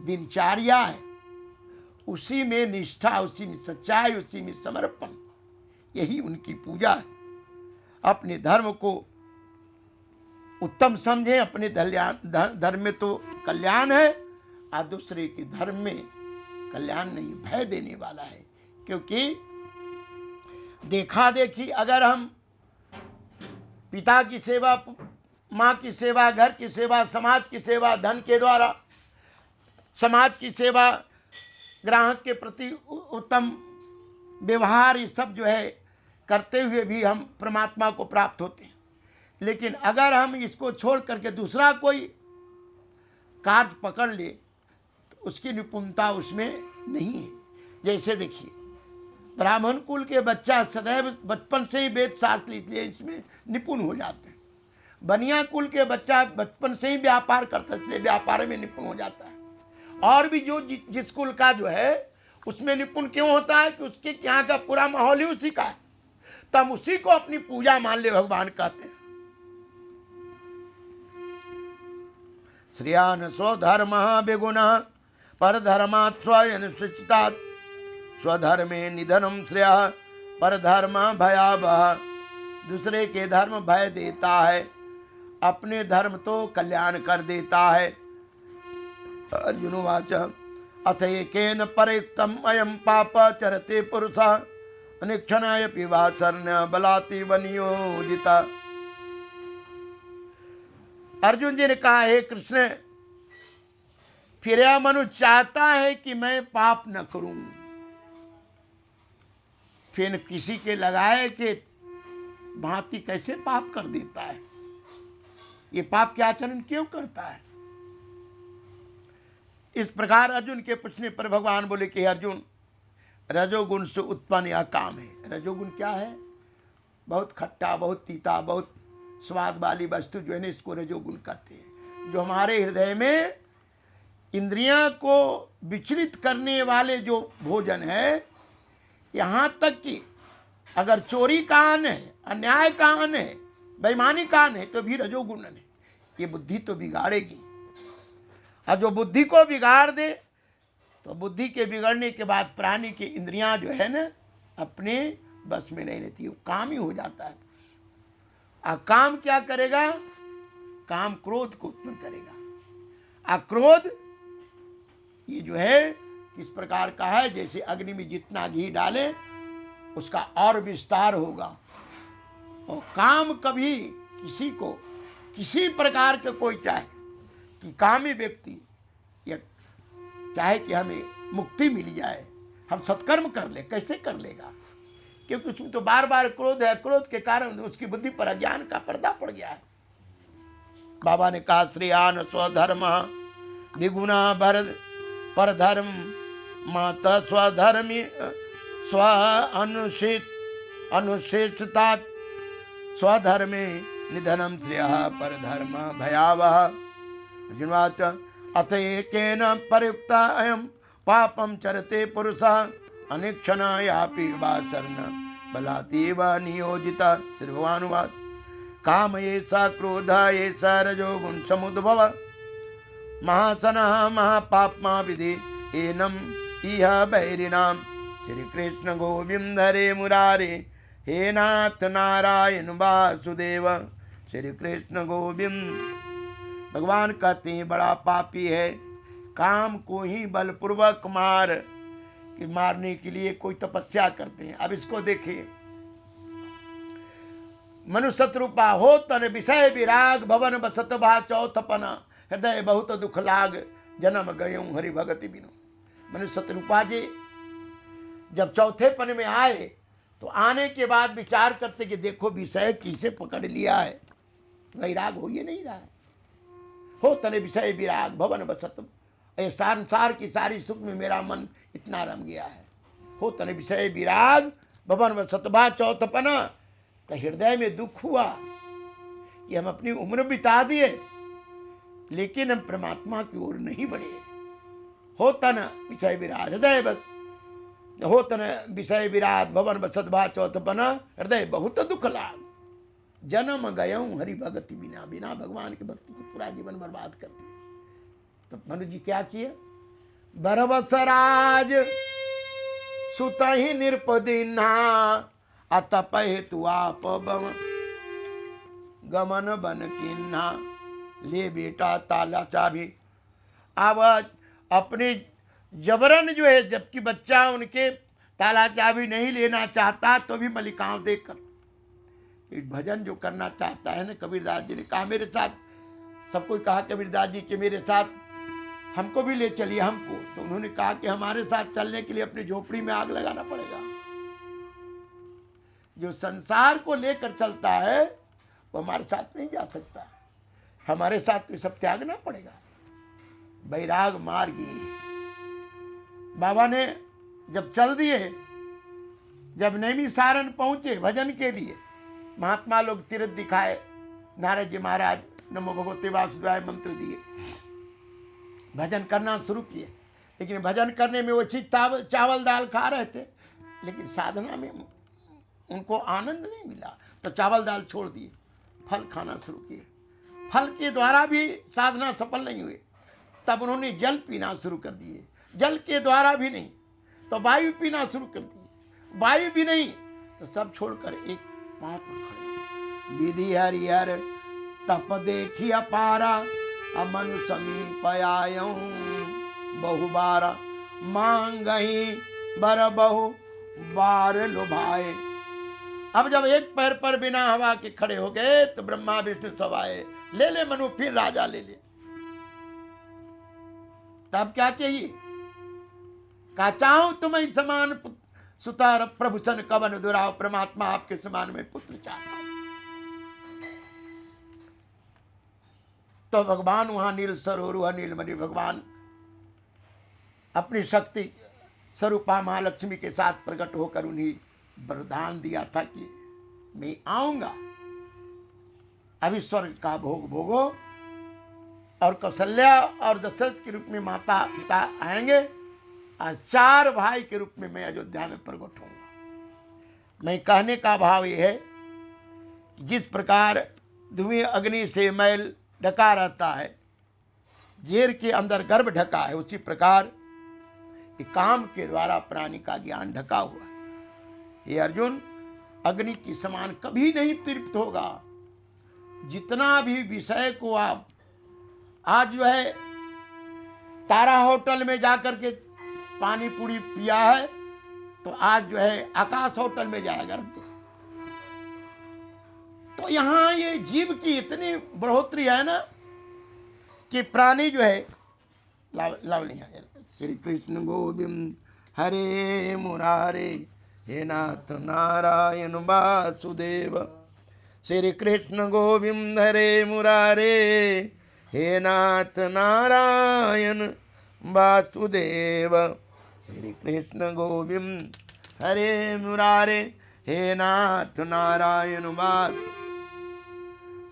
दिनचर्या है, उसी में निष्ठा, उसी में सच्चाई, उसी में समर्पण, यही उनकी पूजा है। अपने धर्म को उत्तम समझें। अपने धर्म में तो कल्याण है, और दूसरे के धर्म में कल्याण नहीं, भय देने वाला है। क्योंकि देखा देखी अगर हम पिता की सेवा, माँ की सेवा, घर की सेवा, समाज की सेवा, धन के द्वारा समाज की सेवा, ग्राहक के प्रति उत्तम व्यवहार, ये सब जो है करते हुए भी हम परमात्मा को प्राप्त होते हैं। लेकिन अगर हम इसको छोड़ करके दूसरा कोई कार्य पकड़ ले तो उसकी निपुणता उसमें नहीं है। जैसे देखिए, ब्राह्मण कुल के बच्चा सदैव बचपन से ही वेद शास्त्र इसलिए इसमें निपुण हो जाते हैं। बनिया कुल के बच्चा बचपन से ही व्यापार करता है, इसलिए व्यापार में निपुण हो जाता है। और भी जो जिस कुल का जो है उसमें निपुण क्यों होता है कि उसके यहाँ का पूरा माहौल ही उसी का है, तो हम उसी को अपनी पूजा मान ले, भगवान कहते हैं। श्रियान स्वधर्म विगुण परधर्मात् स्वयनुचितात् स्वधर्मे निधनम श्रेय परधर्म भयावह। दूसरे के धर्म भय देता है, अपने धर्म तो कल्याण कर देता है। अर्जुन उवाच अथ एकेन परयुक्तम् अयं पाप चरते पुरुषः अनिक्षणायपि वा शरण्य बलातीव नियोजिता। अर्जुन जी ने कहा, हे कृष्ण, फिर यह मनुष्य चाहता है कि मैं पाप न करूं, फिर किसी के लगाए के भांति कैसे पाप कर देता है। ये पाप के आचरण क्यों करता है। इस प्रकार अर्जुन के पूछने पर भगवान बोले कि अर्जुन, रजोगुण से उत्पन्न यह काम है। रजोगुण क्या है? बहुत खट्टा, बहुत तीता, बहुत स्वाद वाली वस्तु जो है ना, इसको रजोगुण कहते हैं। जो हमारे हृदय में इंद्रियां को विचलित करने वाले जो भोजन है, यहाँ तक कि अगर चोरी का अन्न है, अन्याय का अन्न है, बेईमानी का अन्न है, तो भी रजोगुण है। ये बुद्धि तो बिगाड़ेगी, और जो बुद्धि को बिगाड़ दे तो बुद्धि के बिगड़ने के बाद प्राणी की इंद्रियां जो है ना अपने बस में नहीं रहती, वो काम ही हो जाता है। और काम क्या करेगा? काम क्रोध को उत्पन्न करेगा। और क्रोध ये जो है किस प्रकार का है, जैसे अग्नि में जितना घी डाले उसका और विस्तार होगा। और काम कभी किसी को, किसी प्रकार के कोई चाहे कि कामी व्यक्ति या चाहे कि हमें मुक्ति मिल जाए, हम सत्कर्म कर ले, कैसे कर लेगा? क्योंकि उसमें तो बार बार क्रोध है। क्रोध के कारण उसकी बुद्धि पर अज्ञान का पर्दा पड़ गया है। बाबा ने कहा, श्रेयान स्वधर्म द्विगुणा भरत परधर्म माता स्वधर्मी स्व अनुशेषता स्वधर्मे निधनम श्रेय परधर्म भयावह। अर्जुनवाच अथ एकेन परयुक्ता अयं पापं चरते पुरुषः अनिक्षणायापि वा शरण बलातीव नियोजिता। श्री भगवानुवाच काम एषा क्रोध एषा रजोगुण समुद्भव महासनः महापाप्मा विधि एनम इह बैरिणाम। श्री कृष्ण गोविंद हरे मुरारे हे नाथ नारायण वासुदेव। श्री कृष्ण गोविंद। भगवान कहते हैं बड़ा पापी है काम को ही बलपूर्वक मारने के लिए कोई तपस्या करते हैं। अब इसको देखिए, मनुष्य शत्रुपा हो तन विषय विराग भवन बसत भा चौथपना हृदय बहुत दुख लाग जन्म गयो हरि भगति बिनु। मनुष्य शत्रुपा जी जब चौथे पन में आए तो आने के बाद विचार करते कि देखो विषय किसे पकड़ लिया है, वैराग हो ये नहीं रहा है। हो तने विषय विराग भवन बसत, संसार की सारी सुख में मेरा मन इतना रम गया है। हो तने विषय विराग भवन बसत भा चौथपना। तो हृदय में दुख हुआ कि हम अपनी उम्र बिता दिए लेकिन हम परमात्मा की ओर नहीं बढ़े। होतन विषय विराज हृदय बस, होतन विषय विराज भवन बसत भा चौथ बना हृदय बहुत दुख लाग। जन्म गयऊं हरि भगति बिना, बिना भगवान की भक्ति की पूरा जीवन बर्बाद कर दिया। तो मनु जी क्या किए? बरबसराज सुतहि निरपदीना, अतप हेतु आप गमन बन किन्हा। ले बेटा ताला चाबी। अब अपने जबरन जो है, जबकि बच्चा उनके ताला चाबी नहीं लेना चाहता तो भी मलिकाओं देकर भजन जो करना चाहता है ना, कबीरदास जी ने कहा मेरे साथ, सबको कहा कबीरदास जी के मेरे साथ हमको भी ले चलिए हमको। तो उन्होंने कहा कि हमारे साथ चलने के लिए अपनी झोपड़ी में आग लगाना पड़ेगा। जो संसार को लेकर चलता है वो हमारे साथ नहीं जा सकता, हमारे साथ तो सब त्यागना पड़ेगा। बैराग मार्गी बाबा ने जब चल दिए, जब नैमिषारण्य पहुंचे भजन के लिए, महात्मा लोग तीर्थ दिखाए, नारद जी महाराज नमो भगवते वासुदेवाय मंत्र दिए, भजन करना शुरू किए। लेकिन भजन करने में वो चीज चावल दाल खा रहे थे, लेकिन साधना में उनको आनंद नहीं मिला, तो चावल दाल छोड़ दिए, फल खाना शुरू किए। फल के द्वारा भी साधना सफल नहीं हुई, तब उन्होंने जल पीना शुरू कर दिए। जल के द्वारा भी नहीं तो वायु पीना शुरू कर दिए, वायु भी नहीं तो सब छोड़कर एक पांव पर खड़े। विधि हरिहर तप देखी अपारा, अमनु समीप आयऊं बहुबारा। मांगही बर बहु बार लुभाए। अब जब एक पैर पर बिना हवा के खड़े हो गए तो ब्रह्मा विष्णु सब आए, ले ले मनु फिर राजा ले ले। तब क्या चाहिए? का चाहूं तुम्हें समान सुतार प्रभु सन कवन दुराव, परमात्मा आपके समान में पुत्र चाहता हूं। तो भगवान वहां नील सरोवर नीलमणि भगवान अपनी शक्ति स्वरूपा महालक्ष्मी के साथ प्रकट होकर उन्हें वरदान दिया था कि मैं आऊंगा, अभी स्वर्ग का भोग भोगो। और कौशल्या और दशरथ के रूप में माता पिता आएंगे और 4 भाई के रूप में मैं अयोध्या में प्रकट होऊंगा। मैं कहने का भाव यह है कि जिस प्रकार धुएं अग्नि से मैल ढका रहता है, जेर के अंदर गर्भ ढका है, उसी प्रकार काम के द्वारा प्राणी का ज्ञान ढका हुआ है। ये अर्जुन अग्नि की समान कभी नहीं तृप्त होगा। जितना भी विषय को आप आज जो है तारा होटल में जाकर के पानी पूरी पिया है, तो आज जो है आकाश होटल में जाएगा। तो यहां ये जीव की इतनी बढ़ोतरी है ना कि प्राणी जो है लावलियां। श्री कृष्ण गोविंद हरे मुरारे, हे नाथ नारायण वासुदेव। श्री कृष्ण गोविंद हरे मुरारे, हे नाथ नारायण वासुदेव। श्री कृष्ण गोविंद हरे मुरारे, हे नाथ नारायण वास।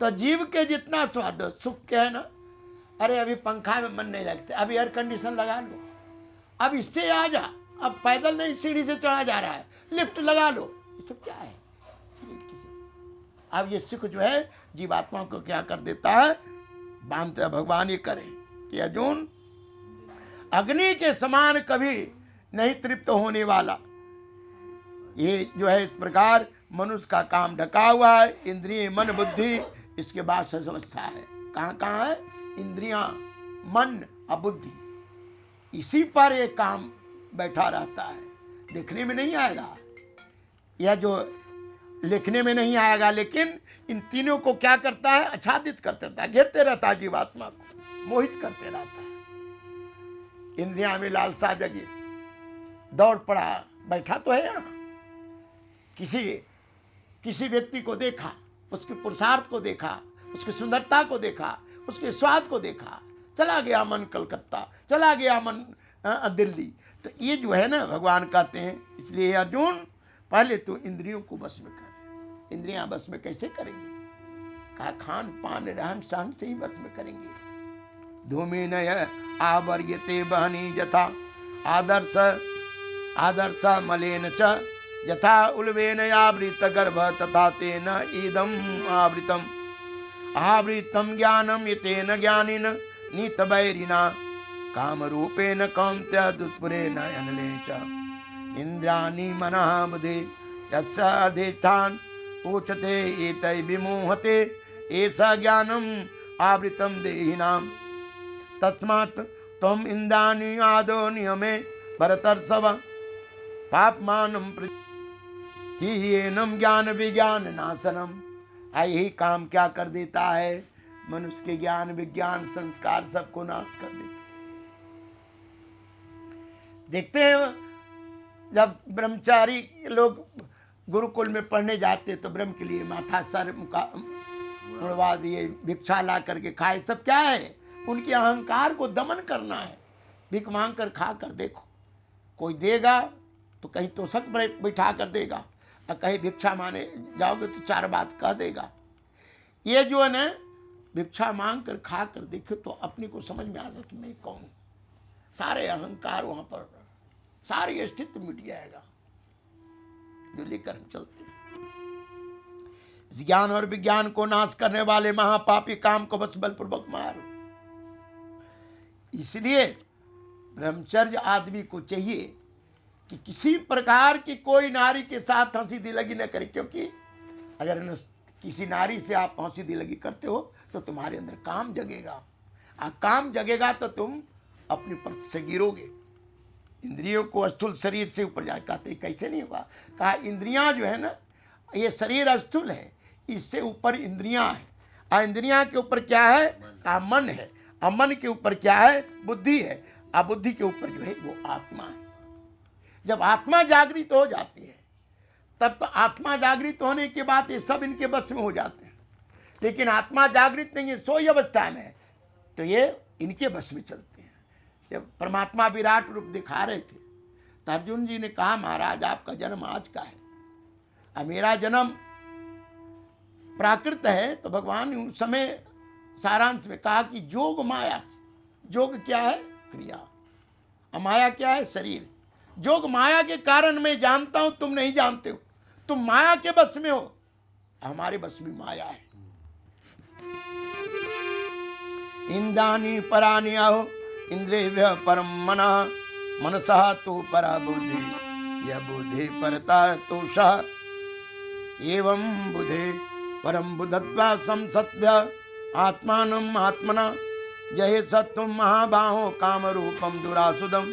तो जीव के जितना स्वाद सुख के है ना, अरे अभी पंखा में मन नहीं लगता, अभी एयर कंडीशन लगा लो, अब इससे आ जा, अब पैदल नहीं सीढ़ी से चढ़ा जा रहा है, लिफ्ट लगा लो, ये सब क्या है? अब ये सुख जो है जीवात्मा को क्या कर देता है? बांधते भगवान ये करे कि अर्जुन अग्नि के समान कभी नहीं तृप्त होने वाला। ये जो है इस प्रकार मनुष्य का काम ढका हुआ है, इंद्रिय मन बुद्धि इसके बाद संवस्था है। कहाँ कहाँ है? इंद्रियां मन और बुद्धि, इसी पर ये काम बैठा रहता है। देखने में नहीं आएगा या जो लिखने में नहीं आएगा, लेकिन इन तीनों को क्या करता है? आच्छादित कर देता है, घेरते रहता है, जीवात्मा को मोहित करते रहता है। इंद्रियां में लालसा जगी, दौड़ पड़ा, बैठा तो है यहाँ, किसी व्यक्ति को देखा, उसके पुरुषार्थ को देखा, उसकी सुंदरता को देखा, उसके स्वाद को देखा, चला गया मन कलकत्ता, चला गया मन दिल्ली। तो ये जो है ना भगवान कहते हैं, इसलिए अर्जुन पहले तो इंद्रियों को बस में कर। इंद्रियां बस में कैसे करेंगे? कहा खान पान रहन सहन से ही बस में करेंगे। धूमिनय आवर्यते बहनी यथा आदर्श आदर्श मलेन च यथा उल्वेन आवृत गर्भ तथा तेन इदम आवृतम आवृतम ज्ञानम यतेन ज्ञानिन नीतवैरिणा कामरूपेण कौन्त्य दुष्पुरेण अनले च इंद्रियाणि मनः बुद्धि यस्य अधिष्ठान उच्यते एतै विमोहते एषा ज्ञानम आवृतम देहिनां तस्मात् त्वम् इंद्रियाणि आदौ नियमे भरतर्षभ पापमानं हीनम ज्ञान विज्ञान नाशनम। यही काम क्या कर देता है? मनुष्य के ज्ञान विज्ञान संस्कार सबको नाश कर देता। देखते हैं जब ब्रह्मचारी लोग गुरुकुल में पढ़ने जाते तो ब्रह्म के लिए माथा सर मुड़वा दिए, भिक्षा ला करके खाए। सब क्या है? उनके अहंकार को दमन करना है। भिख मांग कर खा कर देखो, कोई देगा तो कहीं तोषक बैठा कर देगा और कहीं भिक्षा माने जाओगे तो चार बात कह देगा। ये जो है ना, भिक्षा मांग कर खा कर देखो तो अपने को समझ में आ जाए कि मैं कौन। सारे अहंकार वहां पर, सारी अस्तित्व मिट जाएगा जो लेकर हम चलते हैं। इस ज्ञान और विज्ञान को नाश करने वाले महापापी काम को बस बलपूर्वक मारो। इसलिए ब्रह्मचर्य आदमी को चाहिए कि किसी प्रकार की कोई नारी के साथ हंसी दिलगी न करे, क्योंकि अगर किसी नारी से आप हंसी दिलगी करते हो तो तुम्हारे अंदर काम जगेगा, और काम जगेगा तो तुम अपनी प्रति से गिरोगे। इंद्रियों को स्थूल शरीर से ऊपर जा कहते कैसे नहीं होगा? कहा इंद्रियां जो है ना, ये शरीर स्थूल है, इससे ऊपर इंद्रियां है, और इंद्रियां के ऊपर क्या है? कहा मन है, और मन के ऊपर क्या है? बुद्धि है, और बुद्धि के ऊपर जो है वो आत्मा है। जब आत्मा जागृत हो जाती है तब तो आत्मा जागृत होने के बाद ये सब इनके बस में हो जाते हैं। लेकिन आत्मा जागृत नहीं है, सोई अवस्था में है, तो ये इनके बस में चलते हैं। जब परमात्मा विराट रूप दिखा रहे थे तो अर्जुन जी ने कहा महाराज आपका जन्म आज का है और मेरा जन्म प्राकृत है। तो भगवान ने उस समय सारांश में कहा कि जोग माया, जोग क्या है? क्रिया, माया क्या है? शरीर। जोग माया के कारण मैं जानता हूं, तुम नहीं जानते हो। तुम माया के बस में हो, हमारे बस में माया है। इंद्रियाणि पराणि आहो इंद्रियभ्यः परम मनः मनसः तु परा बुद्धि यह बुद्धि परता तो सः एवं बुद्धि परम बुद्धत्वा संसत्य आत्मानम् आत्मना यह सत्व महाबाहो काम रूपम दुरासुदम।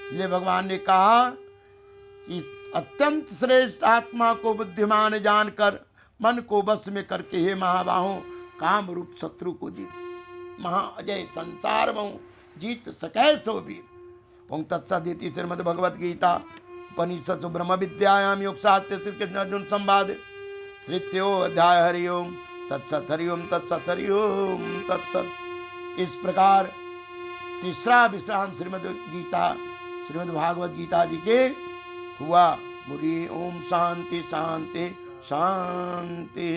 इसलिए भगवान ने कहा कि अत्यंत श्रेष्ठ आत्मा को बुद्धिमान जानकर मन को बस में करके हे महाबाहो काम रूप शत्रु को जीत महाअजय संसार में जीत सकै सो वीर। ओं तत्सदिति श्रीमद् भगवद गीता उपनिषत्सु ब्रह्म विद्यायाम योग साहित्य श्री कृष्ण अर्जुन संवाद तृतीयो अध्याय। हरि ओम तत्सत, हरि ओम तत्सत, हरि ओम तत्सत। इस प्रकार तीसरा विश्राम श्रीमद् गीता श्रीमद् भागवत गीता जी के हुआ। मुरी ओम शांति शांति शांति।